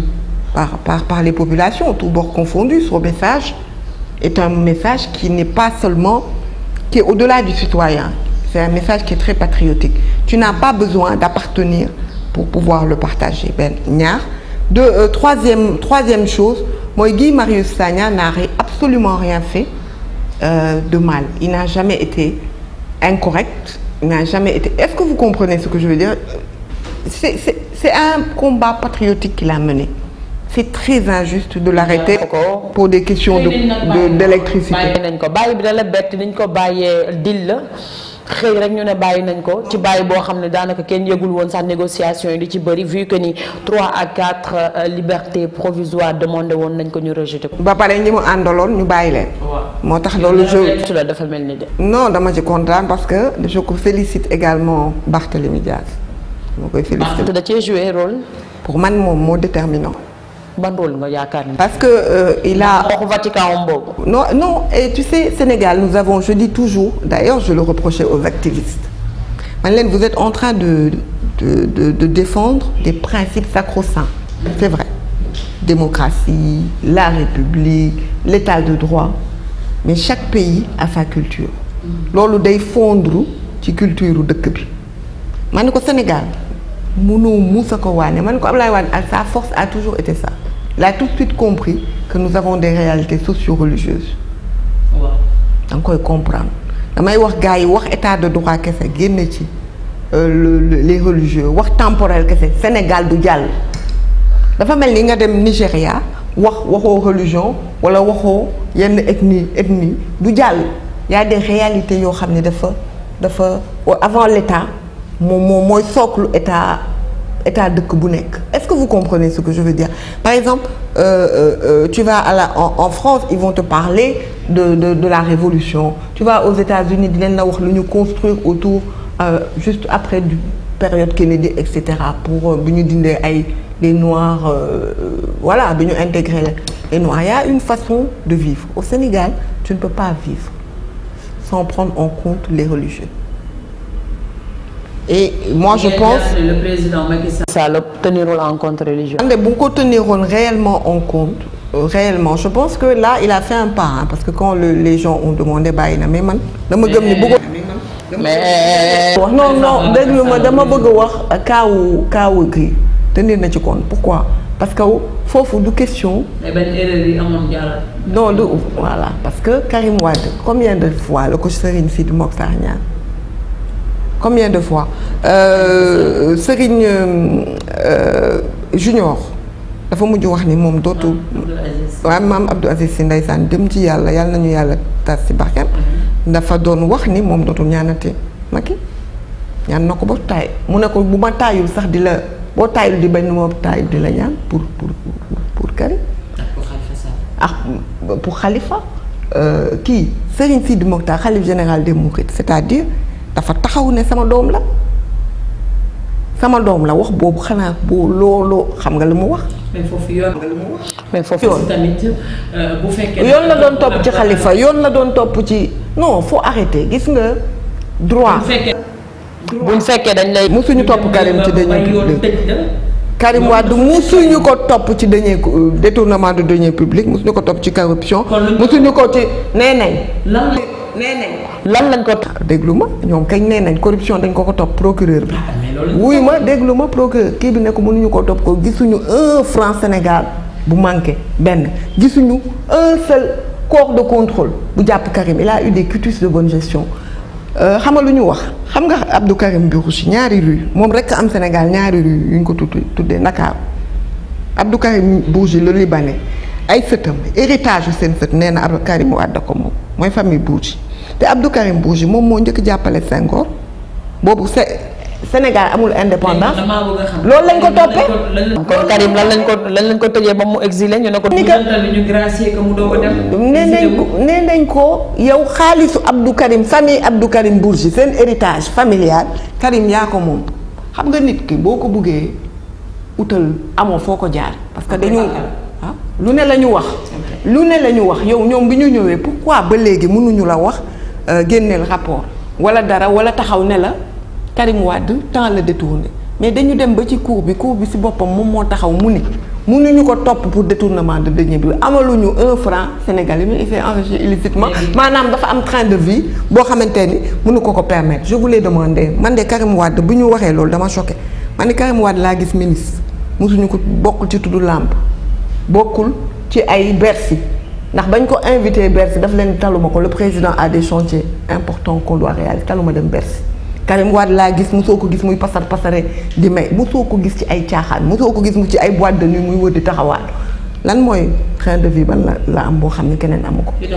par les populations tous bords confondus. Son message est un message qui n'est pas seulement qui est au-delà du citoyen. C'est un message qui est très patriotique. Tu n'as pas besoin d'appartenir pour pouvoir le partager. ñaar troisième chose mooy Guy Marius Sagna n'a absolument rien fait de mal. Il n'a jamais été incorrect. Il n'a jamais été. Est-ce que vous comprenez ce que je veux dire? C'est un combat patriotique qu'il a mené. C'est très injuste de l'arrêter pour des questions d'électricité. bàyyi bi da la bett niñ ko bàyyee dil la xëy rek ñu ne bàyyi nañ ko ci bàyyi boo xam ne daanaka kenn yëgul woon sax négociation yi di ci bëri vu que ni 3 à 4 libertés provisoires demandé woon nañ ko ñu rejeté ko. ba pare ñi mu àndaloon ñu bàyyi leen. moo tax loolu je la dafa mel ni de. non dama ci kontaan parce que je félicite également Barthélémy Dias. moo koy félicité da cee joué rôle. pour man moom moo déterminant. ban rôle nga yaakaar ni. parce que il a. waxu Vatican boobu. non et tu sais Sénégal nous avons je dis toujours d'ailleurs je le reprochais aux activistes man leen vous êtes en train de défendre des principes sacro-saints c'est vrai démocratie la République l'état de droit mais chaque pays a sa culture loolu day fondre ci culture dëkk bi ma ne ko Sénégal mënoo muusa ko waane ma ne ko Abdoulaye Wade sa force a toujours été ça il a tout de suite compris que nous avons des réalités socio-religieuses da nga koy comprendre damay wax gars yi wax état de droit kese génne ci les religieux wax temporel kese Sénégal du jàll dafa mel ni nga dem Nigéria waxoo religion wala waxoo yenn ethnie du jàll y a des réalités yoo xam ne dafa avant l'état mooy socle état dëkk bu nekk. Est-ce que vous comprenez ce que je veux dire? Par exemple tu vas en France, ils vont te parler de la révolution. Tu vas aux États-Unis dinañ la wax lu ñu construire autour juste après du période Kennedy et cetera pour bi ñu dindee ay les noirs voilà bi ñu intégrer les noirs. Il y a une façon de vivre. Au Sénégal, tu ne peux pas vivre sans prendre en compte les religieux. Et moi je pense le président Macky Sall tenirul en compte religieux. bu ñu ko teniroon réellement en compte réellement je pense que là il a fait un pas hein, parce que quand les gens ont demandé bàyyi na mais man dama gëm ni bëggoon. mais non déglu ma dama bëgg a wax kaawu kii tenir na ci compte pourquoi parce que foofu du question. mais benn erreur yi amoon jàll. non du voilà parce que Karim Wade combien de fois la ko Serigne Sidi Mokhtar ñaan. Combien de fois Serigne Junior dafa mujj wax ni moom dootul. waaw maam Abdou Aziz Sy ndeysaan dem ci yàlla nañu yàlla tas ci barkeem dafa doon wax ni moom dootul ñaanate Macky ñaan na ko ba taay mu ne ko bu ma taayul sax di la boo taayul di bañ ma taayul di la ñaan pour Karim. ak pour Khalifa kii Serigne Sidi Mokhtar xalif général des Mourides c'est-à-dire. dafa taxaw ne sama doom la wax boobu xanaa boo looloo xam nga lu mu wax. mais foofu yoon. mais foofu tamit bu fekkee. yoon la doon topp ci Khalifa yoon la doon topp ci non faut arrêter gis nga droit. buñ fekkee dañ lay. musuñu topp Karim ci deniers publics. Karim Wade musuñu ko topp ci détournement de deniers publics musuñu ko topp ci corruption. musuñu ko ci nee nañ. lan lañ ko déglu ma ñoom kañ nee nañ corruption dañ ko topp procureur bi wuy ma déglu ma procureur kii bi ne ko mënuñu ko topp ko gisuñu 1 franc Sénégal bu manqué benn gisuñu un seul corps de contrôle bu jàpp Karim il a eu des quitus de bonne gestion xam nga lu ñu wax xam nga Abdou Karim Bourgi ñaari rue moom rek am Sénégal ñaari rue yu ñu ko tuddee Ndakaaru Abdou Karim Bourgi le Libanais ay sëtam héritage yu seen sët nee na Abdou Karim Wade ko moom mooy famille Bourgi te Abdou Karim Bourgi moom moo njëkk jàppale Senghor boobu Sénégal amul indépendance loolu lañ ko toppee. kon Karim lan lañ ko tëjee ba mu exilé ñu ne ko. ñu gracier ko mu doog a dem. nee nañ ko yow xaalisu Abdou Karim famille Abdou Karim Bourgi seen héritage familial Karim yaa ko moom xam nga nit ki boo ko buggee utal amoo foo ko jaar parce que dañu lu ne la ñu wax. lu ne la ñu wax yow ñoom bi ñu ñëwee pourquoi ba léegi mënuñu la wax génneel rapport wala dara wala taxaw ne la Karim Wade temps la détourné mais dañu dem ba ci cour bi ci boppam moom moo taxaw mu ni mënuñu ko topp pour détournement de deniers publics amaluñu 1 franc sénégalais mais il s'est enrichi illicitement maanaam dafa am train de vie boo xamante ni mënu ko permettre. Je voulais demander man de Karim Wade bu ñu waxee loolu dama choqué man de Karim Wade laa gis ministre mosuñu ko bokkul ci tuddu làmp bokkul ci ay Bercy ndax bañ ko invité Bercy daf leen taluma ko le président a des chantiers importants qu'on doit réaliser taluma dem Bercy Karim Wade laa gis mosoo ko gis muy pasare di may mosoo ko gis ci ay caaxaan mosoo ko gis mu ci ay boîte de nuit muy wër di taxawaat lan mooy train de vie ban la am boo xam ne keneen amu ko. fii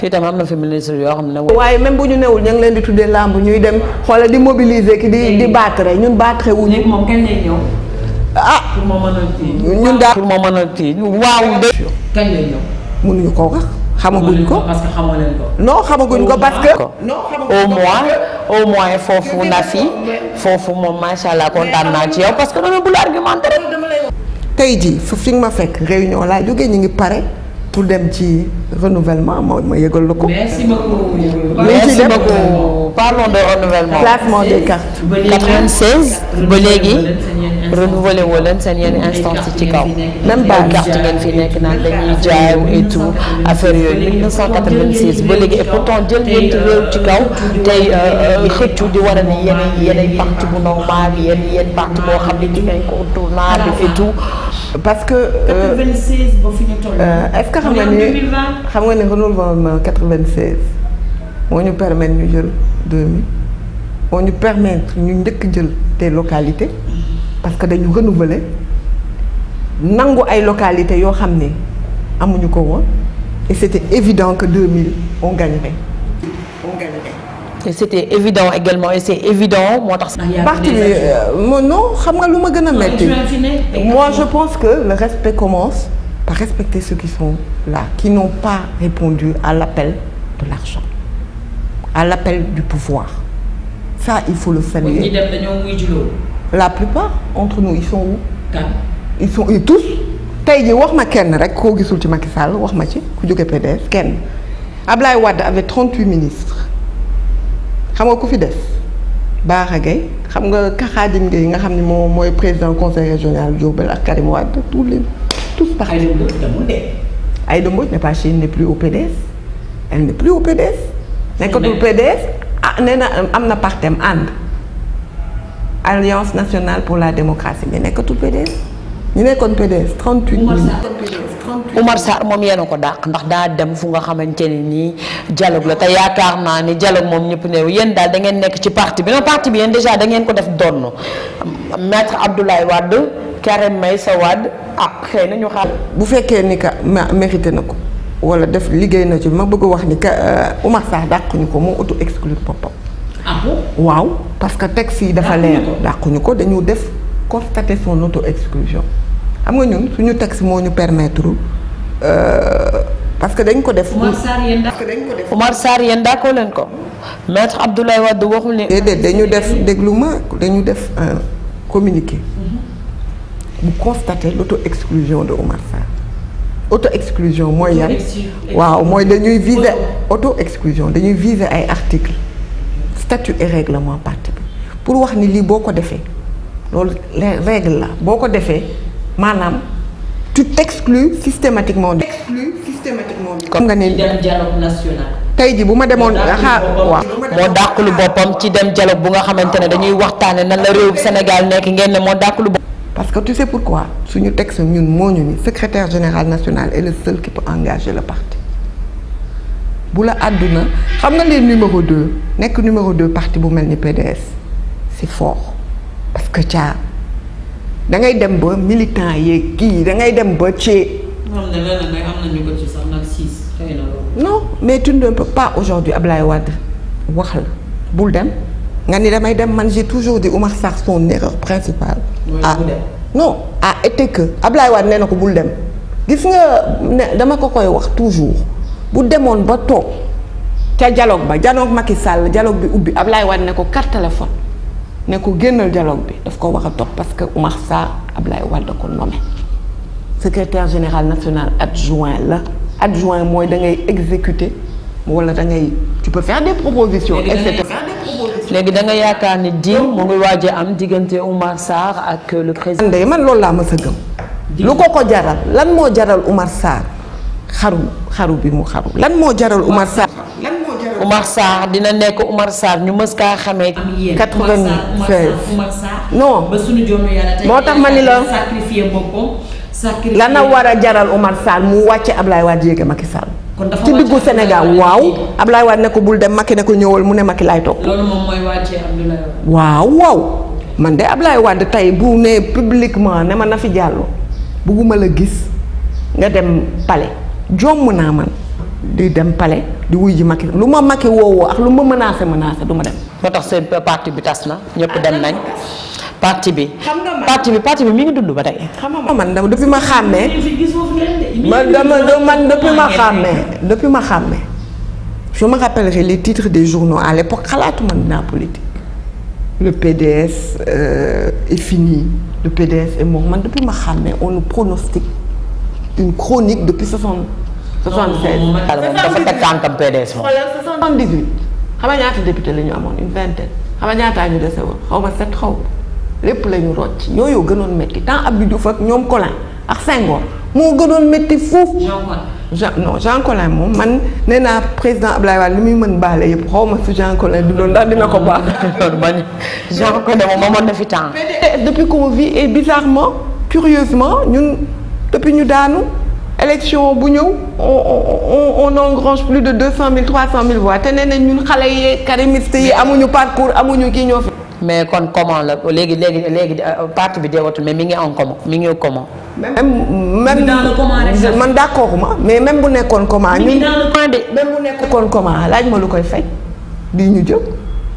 tam am na fi ministre yoo xam ne. waaye même bu ñu newul ñu ngi leen di tuddee làmb ñuy dem xoolal di mobiliser ki di battre ñun battre wuñu. léegi moom kañ lay ñëw. pour ma mën a kii. ñun daal pour ma mën a kii waaw. kañ lay ñëw. mënuñu koo wax. xamaguñ ko parce que xamoo leen ko. non xamaguñ ko parce que. au moins foofu na fi foofu moom macha allah kontaan naa ci yow parce que dama bul argumenté rek. tey jii fi nga ma fekk réunion laa jógee ñu ngi pare pour dem ci renouvellement ma yëgal la ko. merci beaucoup. merci beaucoup parlons de renouvellement. classement des cartes. 96 ba léegi renouvelé woo leen seen yenn instance ci kaw. même base carte ngeen fi nekk naan dañuy jaay et tout affaire yooyu 1986 ba léegi et pourtant jël ngeen ci réew ci kaw tey xëccu di war a ni yeneen parti bu normal yenn parti boo xam ne ci incontournable et tout. parce que 96 ba fi ñu toll. est-ce que xam nga ne renouvellement 96 moo ñu permettre ñu jël 2000 moo ñu permettre ñu njëkk jël des localités parce que dañu renouveler nangu ay localités yoo xam ne amuñu ko woon et c'était évident que 2000 on gagnerait. Et c'était évident également et c'est évident moo tax. parti bi non xam nga lu ma gën a metti moi je pense que le respect commence par respecter ceux qui sont là qui n'ont pas répondu à l'appel de l'argent à l'appel du pouvoir ça il faut le saluer. ñi dem dañoo muy julloo. la plupart entre nous ils sont où? kan ils sont tous tey jii wax ma kenn rek koo gisul ci Macky Sall wax ma ci ku jóge PDS kenn Ablaye Wade avait 38 ministres xam nga ku fi des Bara Gaye xam nga Khadim Gueye nga xam ne moom mooy président conseil régional Diourbel ak Karim Wade tous partis. Aïda Mbodj n'est pas chez n'est plus au PDS elle n'est plus au PDS. nekkatul PDS nee na am na partem ànd Alliance nationale pour la démocratie mais nekkatul PDS ñu nekkoon PDS 38 Oumar Sarr moom yéen a ko dàq ndax daa dem fu nga xamante ne nii dialogue la te yaakaar naa ni dialogue moom ñëpp ne yéen daal da ngeen nekk ci parti bi non parti bi yéen déjà da ngeen ko def donn maître Abdoulaye Wade Karim Meïssa Wade xëy na ñu xaar. bu fekkee ni ka mérité na ko wala def liggéey na ci ma bëgg a wax ni ka Oumar Sarr dàquñu ko moo auto exclure boppam. ah bon waaw parce que texte yi dafa leer dàquñu ko dañu def constater son auto exclusion xam nga ñun suñu texte moo ñu permettre parce que dañ ko def. Oumar Sarr yéen dàqoo leen ko maître Abdoulaye Wade waxul ne. déedéet dañu def déglu ma dañu def un communiqué bu constater l'auto exclusion de Oumar Sarr auto exclusion mooy yan waaw mooy dañuy viser auto exclusion dañuy viser ay articles statut et règlement parti bi pour wax ni lii boo ko defee loolu les règles la boo ko defee maanaam tu t'exclus systématiquement. comme nga ne dem dialogue national. tey ji bu ma demoon waaw. moo dàqulu boppam ci dem dialogue bu nga xamante ne dañuy waxtaane nan la réew Sénégal nekk ngeen ne moo dàqulu boppam. parce que tu sais pourquoi suñu texte ñun moo ñu ni secrétaire général national est le seul qui peut engager le parti bu la àdduna xam nga les numéro 2 nekk numéro 2 parti bu mel ni PDS c'est fort parce que da ngay dem ba militant yeeg kii da ngay dem ba ci. am nañu ko ci sax nag 6 xëy na loolu. non mais tu ne peux pas aujourd'hui Ablaye Wade wax la bul dem nga ni damay dem man j'ai toujours dit Oumar Sarr son erreur principale. non a été que Ablaye Wade nee na ko bul dem gis nga ne dama ko koy wax toujours bu demoon ba toog ca dialogue ba dialogue Macky Sall dialogue bi ubbi Ablaye Wade ne ko carte téléphone ne ko génnal dialogue bi daf ko wax a toog parce que Oumar Sarr Ablaye Wade da ko nommé secrétaire général national adjoint la adjoint mooy da ngay exécuter wala da ngay tu peux faire des propositions et cetera. léegi da nga yaakaar ni diir mu ngi waaj a am diggante Oumar Sarr ak le président. man loolu laa mës a gëm. lu ko jaral lan moo jaral Oumar Sarr xaru bi mu xaru lan moo jaral Oumar Sarr. Oumar Sarr dina nekk Oumar Sarr ñu mës kaa xamee. 96 non ba suñu joono yàlla tey moo tax ma ni la sacrifier boppam. lan la war a jaral Oumar Sarr mu wàcce Ablaye Wade yéege Macky Sall. ci diggu Sénégal waaw Ablaye Wade ne ko bul dem Macky ne ko ñëwal mu ne Macky laay topp. loolu moom mooy wàccee Abdoulaye Wade. waaw man de Ablaye Wade tey bu ne publiquement ne ma na fi jàllo bugguma la gis nga dem palais jomm naa man di dem palais di wuy ji Macky lu ma Macky woowoo ak lu ma menacé du ma dem. moo tax seen parti bi tas na ñëpp dem nañ. parti bi mi ngi dund ba tey. xam nga man depuis ma xàmmee. man depuis ma xàmmee. je me rappellerai les titres des journaux à l'époque xalaatuma dinaa politique. le PDS est fini le PDS est mort man depuis ma xàmmee on nous pronostique une chronique depuis 76. dafa teg tànkam PDS moom. 78 xam nga ñaata député la ñu amoon une vingtaine xam nga ñaataa ñu dese woon xaw ma 7 xaw lépp la ñu rocc yooyu gënoon métti temps Abdou Diouf ak ñoom Collin ak Senghor moo gënoon métti foofu. Jean Collin moom man nee naa président Ablaye Wade li muy mën baale yëpp xaw ma su Jean Collin du doon ndax dina ko baax. Jean Collin moom amoon na fi temps. depuis qu'on vit et bizarrement curieusement ñun depuis ñu daanu élection bu ñëw on engrange plus de 200 000 300 000 voix te nee nañ ñun xale yi karimiste yi amuñu parcours amuñu kii ñoo fi. mais kon comment la léegi parti bi deewatul mais mi ngi en comment mi ngi comment. même man d'accord ma mais même bu nekkoon comment. mi ngi dans le coin de. même bu nekkoon comment laaj ma lu koy fay di ñu jëm.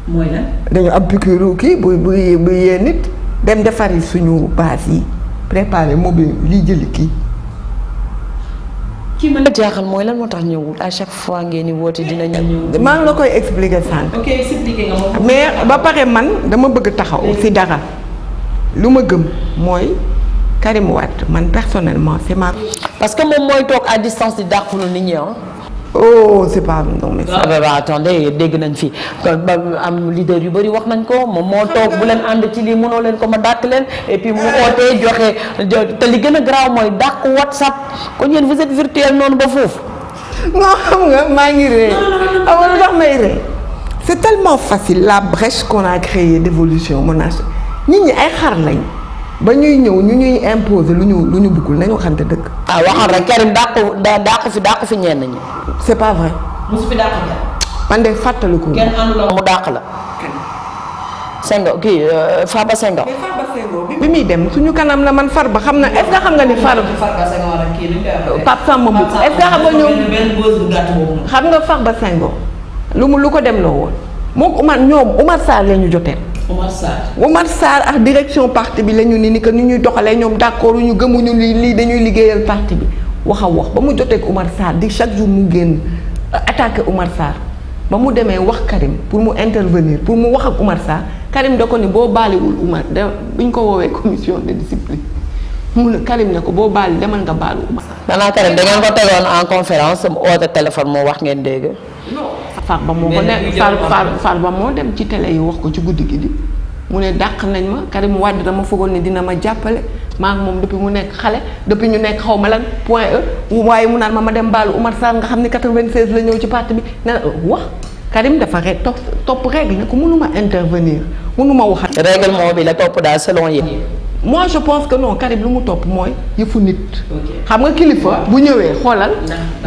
mooy lan. dañu am piqûre kii bu yee nit dem defari suñu base yi préparer mobile liy jëli kii. kii mën a jaaxal mooy lan moo tax ñëwul à chaque fois ngeen di woote dina ñëw. maa ngi la koy expliquer sànq. ok expliquer nga moom. mais ba pare man dama bëgg taxaw ci dara lu ma gëm mooy Karim Wade man personnellement c'est ma. parce que moom mooy toog à distance di dàqulu nit ñi oh c'est pas non mais. attendez dégg nañ fi am leader yu bëri wax nañ ko moom moo toog bu leen ànd ci lii mënoo leen ko ma dàq leen et puis mu ootee joxe te li gën a garaaw mooy dàq WhatsApp kon yéen vous êtes virtuel noonu ba foofu. non xam nga maa ngi ree amoon lu tax may ree c'est tellement facile la brèche qu'on a créée d'évolution monarchique nit ñi ay xar lañ ba ñuy ñëw ñu ñuy imposer lu ñu bëggul nañu waxante dëgg. ah waxal rek Karim dàq fi ñenn ñi. c'est pas vrai. mosu fi dàq man de fàttaliku. kenn àndul mu dàq la. Senghor kii Farba Senghor. bi muy dem suñu kanam la man Farba xam na est-ce que xam nga ni Farba. Pape Samba Mboup est-ce que xam nga ñoom. xam nga Farba Senghor lu ko dem loo woon moom Oumar Sarr la ñu jotee. Oumar Sarr ak direction parti bi la ñu ni que ni ñuy doxalee ñoom d'accord ñu gëmuñu lii dañuy liggéeyal parti bi wax ba mu jotee ak Oumar Sarr di chaque jour mu génn attaqué Oumar Sarr ba mu demee wax Karim pour mu intervenir pour mu wax ak Oumar Sarr Karim da ko ni boo baaliwul Oumar bi ñu ko woowee commission de discipline mu ne Karim ne ko boo baali demal nga baalu Oumar Sarr. danaa Karim da ngeen ko tegoon en conférence mu oote téléphone moo wax ngeen dégg. Farba moo ko ne Farba moo dem ci télé yi wax ko ci guddi gi di mu ne dàq nañ ma Karim Wade dama foogoon ne dina ma jàppale maa ngi moom depuis mu nekk xale depuis ñu nekk xaw ma lan point E waaye mu naan ma dem baalu Oumar Sarr nga xam ne 96 la ñëw ci parti bi ne wax Karim dafa topp règle ne ko mënuma intervenir mënuma wax. règlement bi la topp daal selon yéen. moi je pense que non Karim lu mu topp mooy yëfu nit. xam nga kilifa bu ñëwee xoolal.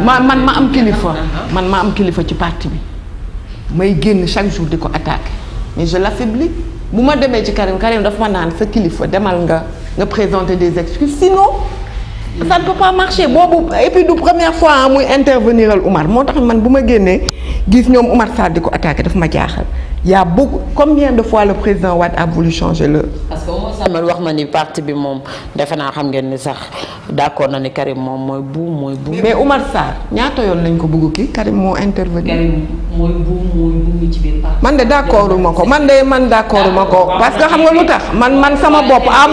ma am kilifa. man ma am kilifa ci parti bi may génn chaque jour di ko attaquer mais je l'affaiblis bu ma demee ci Karim dafa ma naan sa kilifa demal nga présenter des excuses sinon ça ne peut pas marcher boobu et puis du première fois muy interveniral Oumar moo tax man bu ma génnee gis ñoom Oumar Sarr di ko attaquer daf ma jaaxal. Il y a beaucoup combien de fois le président Wade a voulu changer le. parce que Oumar Sarr wax ma ni parti bi moom defe naa xam ngeen ni sax d'accord na ni Karim moom mooy buum. mais Oumar Sarr ñaata yoon lañ ko bëgg kii Karim moo intervenir. Karim mooy buum ci biir parti. man de d'accordu ma ko man d'accordu ma ko parce que xam nga lu tax man sama bopp à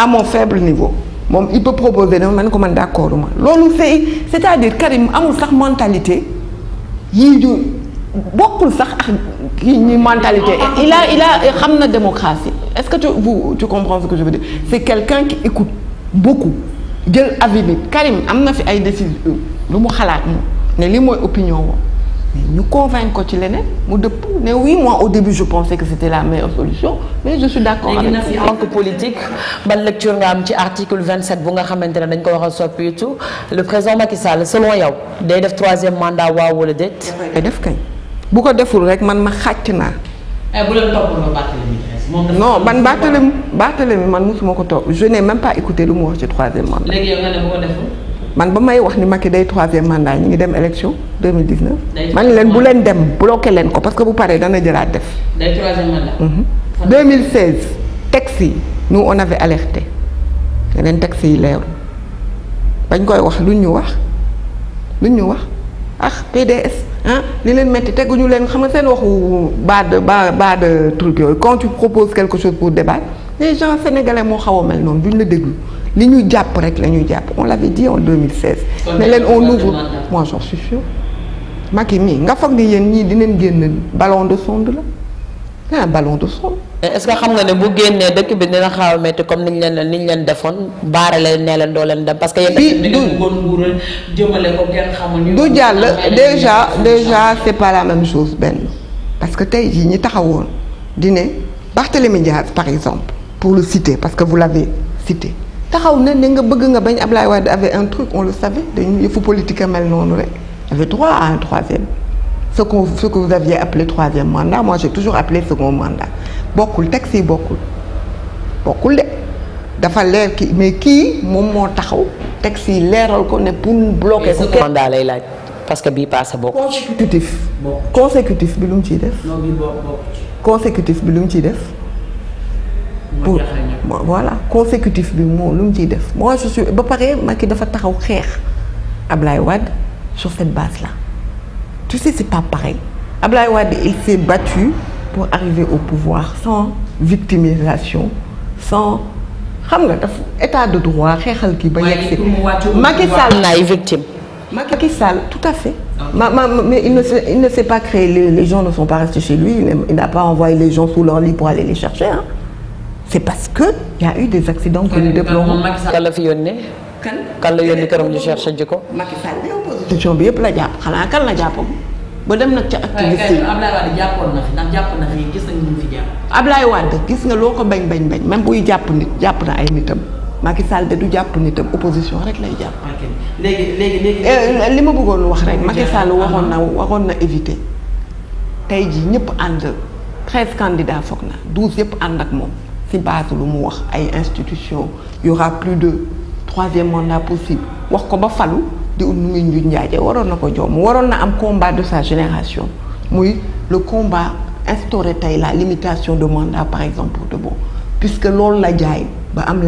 mon faible niveau moom il peut proposer dama man ko man d'accordu ma loolu c'est-à-dire Karim amul sax mentalité yii ju. bokkul sax ak kii ñi mentalité il a xam na démocratie est-ce que tu comprends ce que je veux dire c'est quelqu'un qui écoute beaucoup jël avis bi Karim am na fi ay décisions lu mu xalaat moom ne lii mooy opinion woon mais ñu convaincre ko ci leneen mu dëpp ne oui moi au début je pensais que c'était la meilleure solution mais je suis d'accord avec léegi en tant que politique ban lecture nga am ci article 27 bu nga xamante ne dañ ko wax a soppi tout le président Macky Sall selon yow day def 3e mandat waaw wala déet. day def kañ. bu ko deful rek man ma xàcc naa. bu leen toppaloo Barthélémy non man Barthélémy man mosuma ko topp je n'ai même pas écouté lu mu wax ci 3e mandat. léegi yow nga ne bu ko deful. man ba may wax ni Macky day 3e mandat ñu ngi dem élection 2019. man leen bu leen dem bloqué leen ko parce que bu paree dana jëlaat def. day 3e mandat. 2016 texte yi nous on avait alerté yeneen texte yi leerul bañ koy wax luñ ñu wax PDS. li leen metti teguñu leen xam nga seen waxu bas de truc yooyu quand tu proposes quelque chose pour débattre les gens sénégalais moo xaw a mel noonu duñ la déglu li ñu jàpp rek la ñuy jàpp on l'avait dit en 2016. ne leen on ouvre moi j'en suis sûr Macky mii nga foog ni yéen ñii dinañ génn ballon de sonde la un ballon de sonde. est-ce que xam nga ne bu génnee dëkk bi dina xaaw a métti comme niñ leen defoon baare leen nee leen doo leen dem parce que yéen du jëmale ko kenn xamul du jàll déjà c'est pas la même chose benn parce que tey jii ñi taxawoon di ne Barthélémy Diaz par exemple pour le citer parce que vous l'avez cité taxaw ne nga bëgg nga bañ Ablaye Wade avait un truc on le savait dañu yëfu politique a mel noonu rek il avait droit à un troisième ce que vous aviez appelé troisième mandat moi j'ai toujours appelé second mandat bokkul texte yi bokkul de dafa leer kii mais kii moom moo taxaw texte yi leeral ko ne pour bloquer ko mandat lay laaj parce que bii passé bokk consécutif bi lu mu ciy def consécutif bi lu mu ciy def pour voilà consécutif bi moo lu mu ciy def moi je suis ba pare Macky dafa taxaw xeex Ablaye Wade sur cette base là tu sais c'est pas pareil Ablaye Wade il s'est battu pour arriver au pouvoir sans victimisation sans xam nga daf état de droit xeexal kii ba yegg si Macky Sall na ay victime Macky Sall tout à fait mais il ne s'est pas créé les gens ne sont pas restés chez lui il n'a pas envoyé les gens sous leur lit pour aller les chercher hein. C'est parce que il y a eu des accidents que nous déplorons. kan la fi yónnee. kan la yónnee këram ñu cherché ji ko. Macky Sall bi opposition bi yëpp la jàpp xanaa kan la jàppam ba dem nag ca activiste yi. Ablaye Wade jàppoon na fi ndax jàpp na fi gis nañu ñu fi jàpp. Ablaye Wade gis nga loo ko bañ même buy jàpp nit jàpp na ay nitam Macky Sall de du jàpp nitam opposition rek lay jàpp. léegi li ma bëggoon wax rek Macky Sall waxoon na éviter tey jii ñëpp ànd 13 candidats foog na 12 yëpp ànd ak moom. ci base lu mu wax ay institutions y aura plus de troisième mandat possible wax ko ba falu di ut nu muy njuñ njaaje waroon na ko joom waroon na am combat de sa génération muy le combat instauré tey la limitation de mandat par exemple de bon puisque loolu la jaay ba am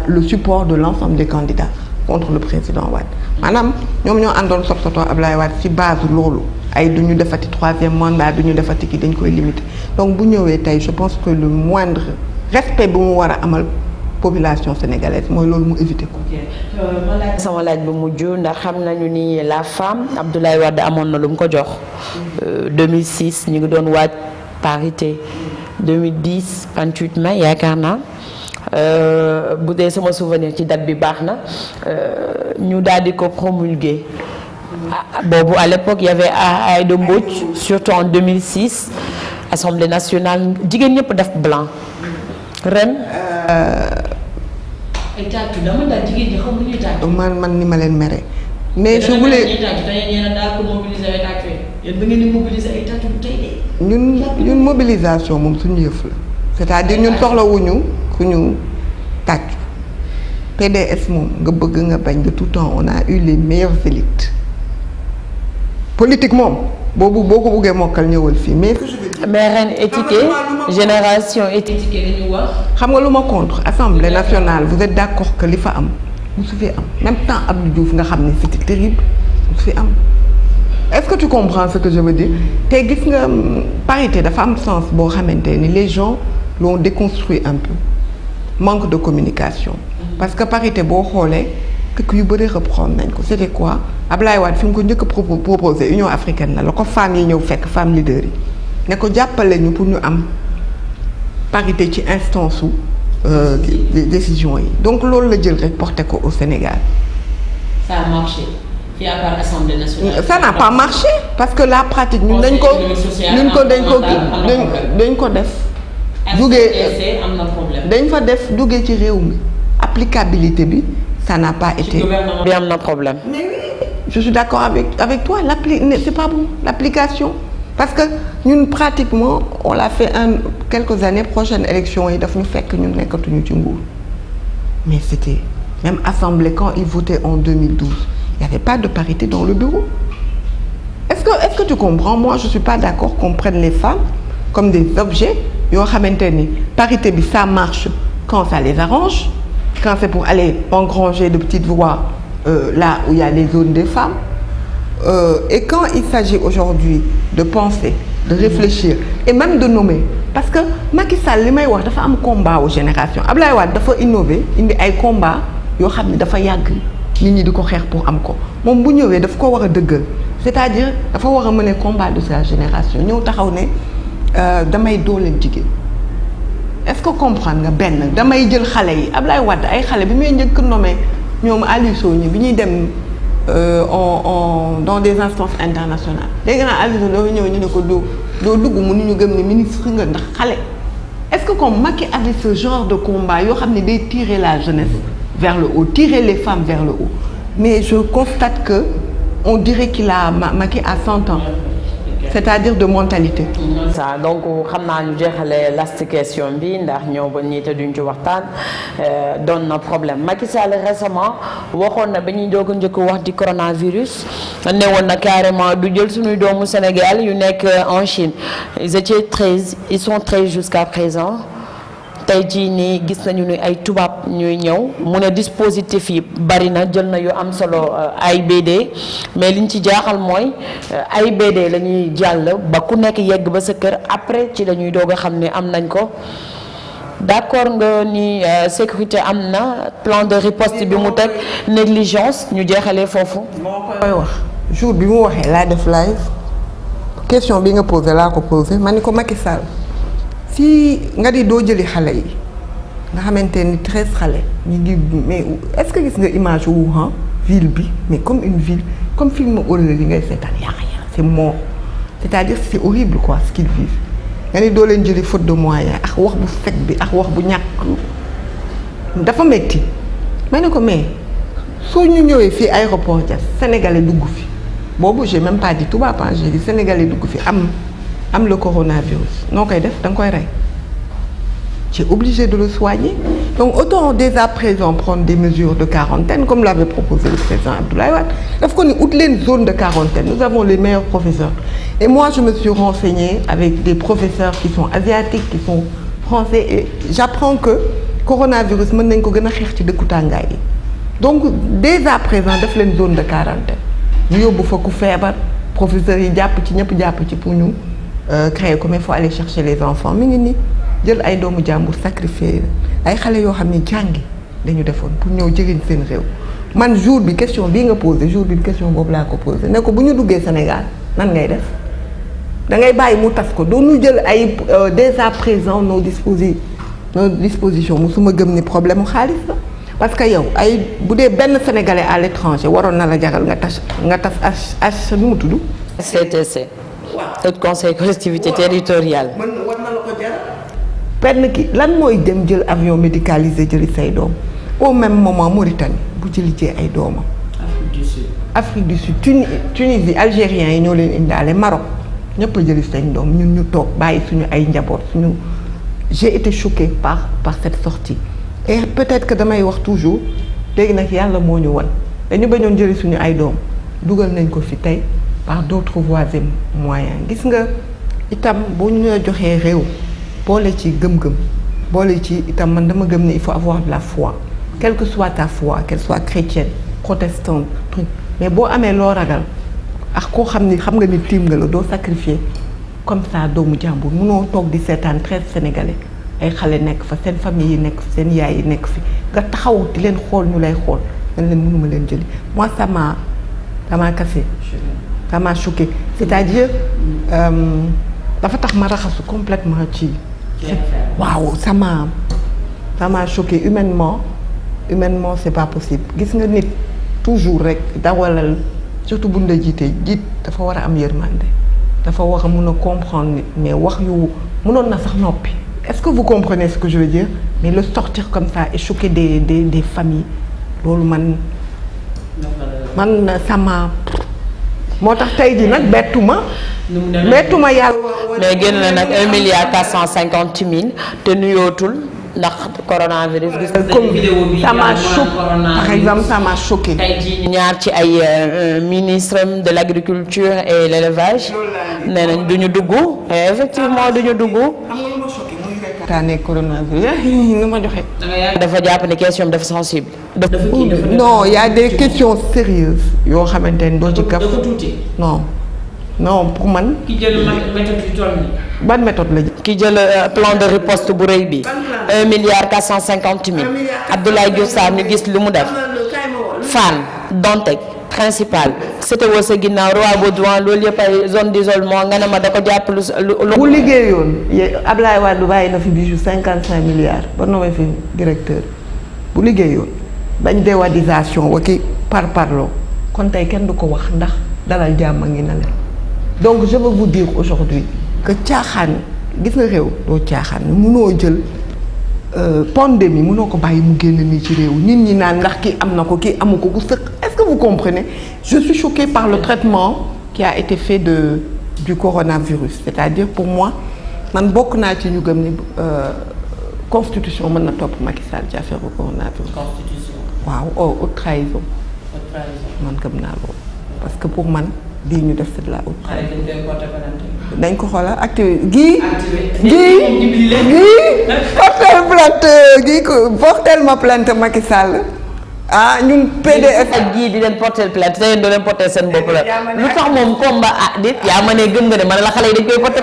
le support de l'ensemble des candidats contre le président Wade maanaam ñoom ñoo àndoon sopsotoo Ablaye Wade ci base loolu ay du ñu defati troisième mandat du ñu defati ki dañ koy limiter donc bu ñëwee tey je pense que le moindre respect bu mu war a amal population sénégalaise mooy loolu mu éviter ko. sama laaj bu mujj ndax xam nañu ni la femme Abdoulaye Wade amoon na lu mu ko jox. 2006 ñu ngi doon waaj parité 2010 28 mai yaakaar naa bu dee sama souvenir ci date bi baax na ñu daal di ko promulguer. boobu à l'époque il y avait Aïda Mbodj surtout en 2006 Assemblée nationale jigéen ñëpp def blanc. ren. man ni ma leen mere. mais je voulais ñun mobilisation moom suñu yëf la. c'est-à-dire ñun soxlawuñu ku ñu tàccu. PDS moom nga bëgg nga bañ de tout temps on a eu les meilleures élites. politique moom boo ko buggee mokkal ñëwal fii mais. mais ren étiquette génération étiquette li ñu wax. xam nga lu ma contre Assemblée nationale vous êtes d'accord que li fa am musu fi am même temps Abdou Diouf nga xam ne c'était terrible musu fi am est-ce que tu comprends ce que je veux dire te gis nga parité dafa am sens boo xamante ni les gens l'ont déconstruit un peu manque de communication. parce que parité boo xoolee dëkk yu bëri reprendre nañ ko c'était quoi Ablaye Wade fi mu ko njëkk a proposé Union africaine la ko femmes yi ñëw fekk femmes leaders yi ne ko jàppale ñu pour ñu am parité ci instance su décision yi donc loolu la jël rek porté ko au Sénégal. Ça a marché. Qui a par Assemblée nationale. Ça n'a pas marché parce que la pratique ñun dañ ko def. duggee am na problème. dañ fa def duggee ci réew mi applicabilité bi ça n'a pas été. bi am na problème. mais oui je suis d'accord avec toi c'est pas bon l'application parce que ñun pratiquement on l'a fait quelques années prochaine élection yi daf ñu fekk ñun nekkatuñu ci nguur mais c'était même assemblée quand ils votaient en 2012 il n'y avait pas de parité dans le bureau est-ce que tu comprends moi je suis pas d'accord qu'on prenne les femmes comme des objets yoo xamante ni parité bi ça marche quand ça les arrange quand c'est pour aller engranger de petites voix là où il y a les zones des femmes et quand il s'agit aujourd'hui de penser de réfléchir et même de nommer parce que Macky Sall li may wax dafa am combat aux générations Ablaye Wade dafa innover indi ay combat yoo xam ne dafa yàgg nit ñi di ko xeex pour am ko moom bu ñëwee daf ko war a dëggal c'est-à-dire dafa war a mener combat de sa génération ñëw taxaw ne damay dooleel jigéen est-ce que comprendre nga benn damay jël xale yi Ablaye Wade ay xale bi muy njëkk nommé ñoom Aliou Sow ñi bi ñuy dem dans des instances internationales léegi nag Aliou Sow dafa ñëw ñu ne ko doo dugg mënuñu gëm ne ministre nga ndax xale. Est-ce que comme Macky avait ce genre de combat yoo xam ne day tirer la jeunesse vers le haut tirer les femmes vers le haut mais je constate que on dirait qu'il a Macky à 100 ans c'est-à-dire de mentalité. ça donc xam naa ñu jeexale last question bi ndax ñëw ba ñii te duñ ci waxtaan doon na problème Macky Sall récemment waxoon na ba ñuy doog a njëkk wax di coronavirus ne woon na carrément du jël suñuy doomu Sénégal yu nekk en Chine ils sont 13 jusqu'à présent. tey jii nii gis nañu ni ay tubaab ñuy ñëw mu ne dispositif yi bari na jël na yu am solo AIBD mais liñ ci jaaxal mooy AIBD la ñuy jàll ba ku nekk yegg ba sa kër après ci la ñuy doog a xam ne am nañ ko d'accord nga ni sécurité am na plan de riposte bi mu teg négligence ñu jeexalee foofu. moo koy wax jour bi mu waxee laa def live question bi nga posé laa ko posé ma ni ko Macky Sall si nga di doo jëli xale yi nga xamante ni 13 xale ñu ngi mais est-ce que gis nga image Wuhan ville bi mais comme une ville comme film horreur yi ngay seetaan c'est mort c'est-à-dire c'est horrible quoi ce qu'ils vivent nga ni doo leen jëli faute de moyens ak wax bu fekk bi ak wax bu ñàkk dafa metti ma ne ko mais soo ñu ñëwee fii aéroport Diass sénégalais dugg fi boobu j'ai même pas dit tubaab j'ai dit sénégalais dugg fi am le coronavirus noo koy def da nga koy rey tu es obligé de le soigner donc autant dès à présent prendre des mesures de quarantaine comme l'avait proposé le président Abdoulaye Wade daf ko ni ut leen zone de quarantaine nous avons les meilleurs professeurs et moi je me suis renseignée avec des professeurs qui sont asiatiques qui sont français et j'apprends que coronavirus mën nañ ko gën a xeex ci dëkku tàngaay yi donc dès à présent def leen zone de quarantaine ñu yóbbu fa ku feebar professeurs yi jàpp ci ñëpp jàpp ci pour ñu créer comme il faut aller chercher les enfants mi ngi nii jël ay doomu jàmbur sacrifier ay xale yoo xam ne jàngi dañu defoon pour ñëw jëriñ seen réew man jour bi question bii nga posé jour bi question boobu laa ko posé ne ko bu ñu duggee Sénégal nan ngay def da ngay bàyyi mu tas ko doon ñu jël ay dès à présent nos dispositions musuma gëm ni problème mu xaalis la parce que yow ay bu dee benn sénégalais à l'étranger waroon na la jaral nga tas H nu mu tudd. CTC. waaw conseil collectivité territoriale. war na la ko jaral. benn ki lan mooy dem jël avion médicalisé jëli say doom au même moment Mauritanie bu jëli jee ay doomam. Afrique du Sud Tunisie Algériens yi ñoo leen indaale Maroc ñëpp a jëli seen doom ñun ñu toog bàyyi suñu ay njaboot suñu. J'ai été choquée par cette sortie et peut-être que damay wax toujours léegi nag yàlla moo ñu won dañu bañoon jëli suñu ay doom dugal nañ ko fi tey par d'autres voies et moyens gis nga itam boo ñu la joxee réew boole ci gëm-gëm boole ci itam man dama gëm ne il faut avoir de la foi quelle que soit ta foi qu'elle soit chrétienne protestante truc mais boo amee loo ragal ak koo xam ni xam nga ni tiim nga la doo sacrifier comme ça doomu jàmbur munoo toog di seetaan 13 sénégalais ay xale nekk fa seen famille yi nekk fi seen yaay yi nekk fi nga taxaw di leen xool ñu lay xool man leen mënuma leen jëli moi ça m'a cassé ça m'a choqué c'est-à-dire dafa tax ma raxasu complètement ci waaw ça m'a choqué humainement c'est pas possible gis nga nit toujours rek dawalal surtout buñ la jiitee jiit dafa war a am yërmande dafa war a mun a comprendre nit mais wax yu mënoon na sax noppi est-ce que vous comprenez ce que je veux dire mais le sortir comme ça et choquer des familles loolu man sama moo tax tey jii nag bettuma yàlla mais génn na nag 1,450 milliard te nuyootul ndax coronavirus gis comme ça m'a choqué par exemple ça m'a choqué ñaar ci ay ministre de l'agriculture et l'élevage nee nañ duñu dugg effectivement duñu dugg taane coronavirus nu ma joxe dafa jàpp ne question dafa sensible non il y a des questions sérieuses yoo xamante ne doo ci gaf non pour man ki jël méthode yu toll nii ban méthode la ki jël plan de riposte bu rëy bi 1,450 milliard Abdoulaye Diouf Sarr ñu gis lu mu def Fann Dantec principal c'était woo sa ginnaaw Roi Baudouin loolu yëpp ay zone d'isolement nga ne ma da ko jàpp lu. bu liggéeyoon Ablaye Wade bàyyi na fi bijou 55 milliards ba nommé fi directeur bu liggéeyoon bañ déwadisation wa ki parloo kon tey kenn du ko wax ndax dalal jàmm a ngi na leen donc je veux vous dire aujourd'hui que caaxaan gis nga réew doo caaxaan mënoo jël pandémie mënoo ko bàyyi mu génn nii ci réew nit ñi naan ndax kii am na ko kii amu ko ku sëq est-ce que vous comprenez je suis choquée par le traitement qui a été fait du coronavirus c'est-à-dire pour moi man bokk naa ci ñu gëm ni constitution mën na topp Macky Sall ci affaire bu coronavirus. constitution. waaw haute trahison. haute trahison. man gëm naa loolu parce que pour man lii ñu def c'est de la haute trahison. dañ ko xoolal activité portel ma plainte Macky Sall ah ñun PDF ak gii di leen porter plainte te yéen doo leen porter seen bopp la lu tax moom combat dit yaa ma ne gëm nga ne man la xale yi dañ koy porter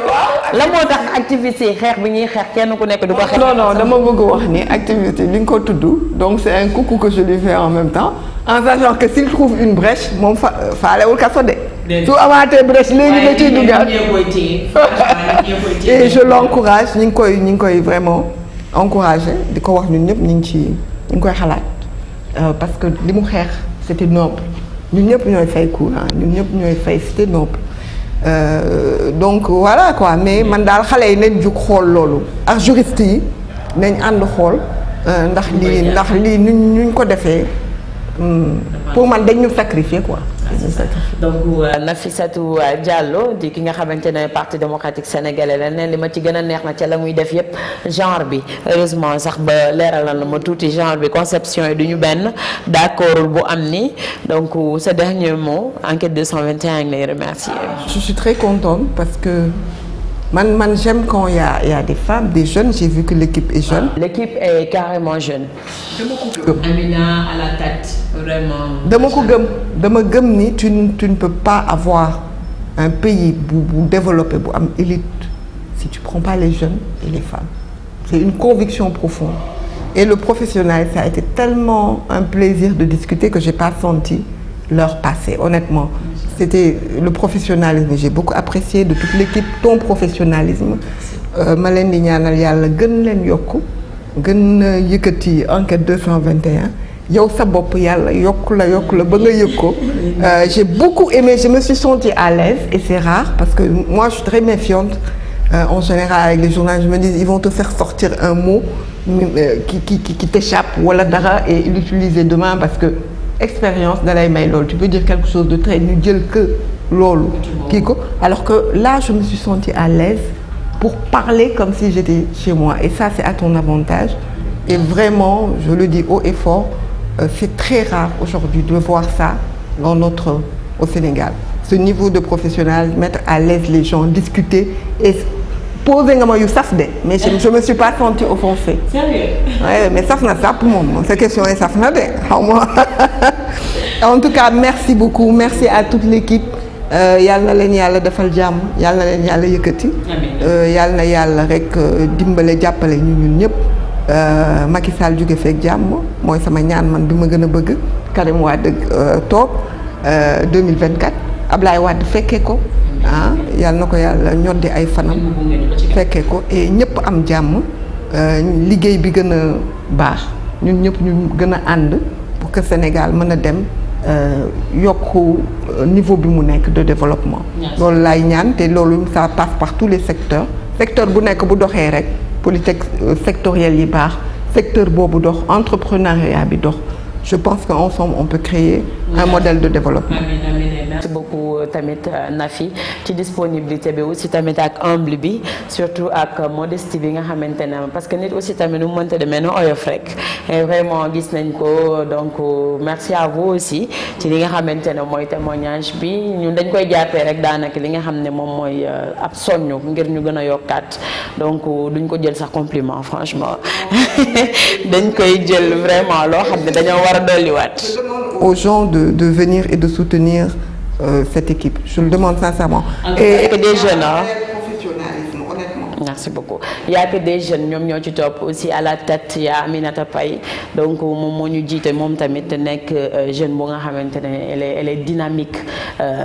la moo tax activité yi xeex bi ñuy xeex kenn ku nekk du ko xeex. non dama bëgg wax ni activité li nga ko tudd donc c'est un coucou que je lui fais en même temps en sachant que s'il trouve une brèche moom faalewul kaso de. su amaatee brèche léegi la ciy duggaat et je l'encourage ñu ngi koy vraiment encourager di ko wax ñun ñëpp ñu ngi koy xalaat parce que li mu xeex c'était noble ñun ñëpp ñooy fay courant ñun ñëpp ñooy fay c'était noble donc voilà quoi mais man daal xale yi nañ jug xool loolu ak juriste yi nañ ànd xool ndax lii nuñ ko defee pour man dañ ñu sacrifier quoi. donc Nafissatou Diallo di ki nga xamante ne parti démocratique sénégalais la ne li ma ci gën a neex na ca la muy def yépp genre bi heureusement sax ba leeralal na ma tuuti genre bi conception yi du ñu benn d'accordul bu am ni donc ce dernier mot enquête 221 ngi lay remercier. Je suis très contente parce que man j'aime quand il y a des femmes, des jeunes. J'ai vu que l'équipe est jeune. L'équipe est carrément jeune. Amina à la tête, vraiment. dama gëm ni tu ne peux pas avoir un pays bu développé bu am élite si tu prends pas les jeunes et les femmes. C'est une conviction profonde. Et le professionnel, ça a été tellement un plaisir de discuter que j'ai pas senti l'heure passer, honnêtement. C'était le professionnalisme, j'ai beaucoup apprécié de toute l'équipe ton professionnalisme. Ma leen di ñaanal yàlla gën leen yokku gën yëkkati enquête 221 yow sa bopp yàlla yokk la ba nga yëg ko. J'ai beaucoup aimé, je me suis sentie à l'aise et c'est rare parce que moi je suis très méfiante en général avec les journalistes. Je me dis ils vont te faire sortir un mot qui t'échappe wala dara et l'utiliser demain parce que expérience da lay may loolu tu peux dire quelque chose de très ñu jël que loolu kii ko alors que là je me suis sentie à l'aise pour parler comme si j'étais chez moi et ça c'est à ton avantage et vraiment je le dis haut et fort c'est très rare aujourd'hui de voir ça au Sénégal ce niveau de professionnalisme, mettre à l'aise les gens, discuter et poser nga ma yu saf de mais je me suis pas sentie offensée. Sérieux? Ouais, mais saf na sàpp moom sa question est saf na de xaw ma en tout cas merci beaucoup, merci à toute l'équipe. Yàlla na leen yàlla defal jàmm yàlla na leen yàlla yëkkati. Yàlla na yàlla rek dimbale jàppale ñun ñëpp. Macky Sall jóge feek jàmm mooy sama ñaan man bi ma gën a bëgg. Karim Wade toog 2024 Ablaye Wade fekkee ko. Yàlla na ko yàlla ñoddi ay fanam fekkee ko et ñëpp am jàmm liggéey bi gën a baax ñun ñëpp ñu gën a ànd pour que Sénégal mën a dem yokku niveau bi mu nekk de développement. loolu laay ñaan te loolu ça passe par tous les secteurs secteur bu nekk bu doxee rek politique sectorielle yi baax secteur boobu dox entrepreneuriat bi dox je pense qu'ensemble on peut créer un modèle de développement. Merci beaucoup tamit Nafi ci disponibilité bi aussi tamit ak humble bi surtout ak modestie bi nga xamante ne parce que nit aussi tamit nu mu mënta demee na oyof rek et vraiment gis nañ ko donc merci à vous aussi ci li nga xamante ne mooy témoignage bi ñun dañ koy jàppee rek daanaka li nga xam ne moom mooy ab soññu ngir ñu gën a yokkaat donc duñ ko jël sax compliment franchement dañ koy jël vraiment loo xam ne dañoo war a dolliwaat. Aux gens de venir et de soutenir cette équipe. Je le demande sincèrement. Et que des jeunes, professionnalisme, honnêtement. merci beaucoup y a que des jeunes ñoom ñoo ci topp aussi à la tête y a Aminata Paye donc moom moo ñu jiite moom tamit nekk jeune bu nga xamante ne elle est dynamique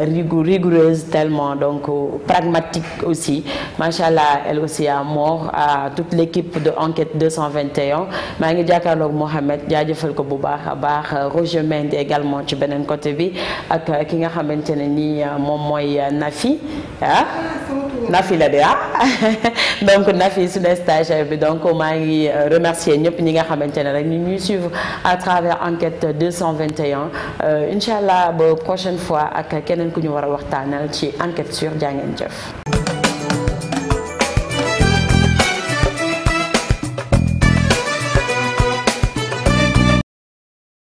rigoureuse tellement donc pragmatique aussi machallah elle aussi à mort à toute l'équipe de Enquête 221 maa ngi jàkkaarloog Mohamed jaajëfal ko bu baax a baax Roger Mendy également ci beneen côté bi ak ki nga xamante ne nii moom mooy Nafi Nafi la de donc Nafi suñu stagiaire bi donc maa ngi remercier ñëpp ñi nga xamante ne rek ñu ñuy suivre à travers Enquête 221 incha allah ba prochaine fois ak keneen ku ñu war a waxtaanal ci Enquête sur jaa ngeen jëf.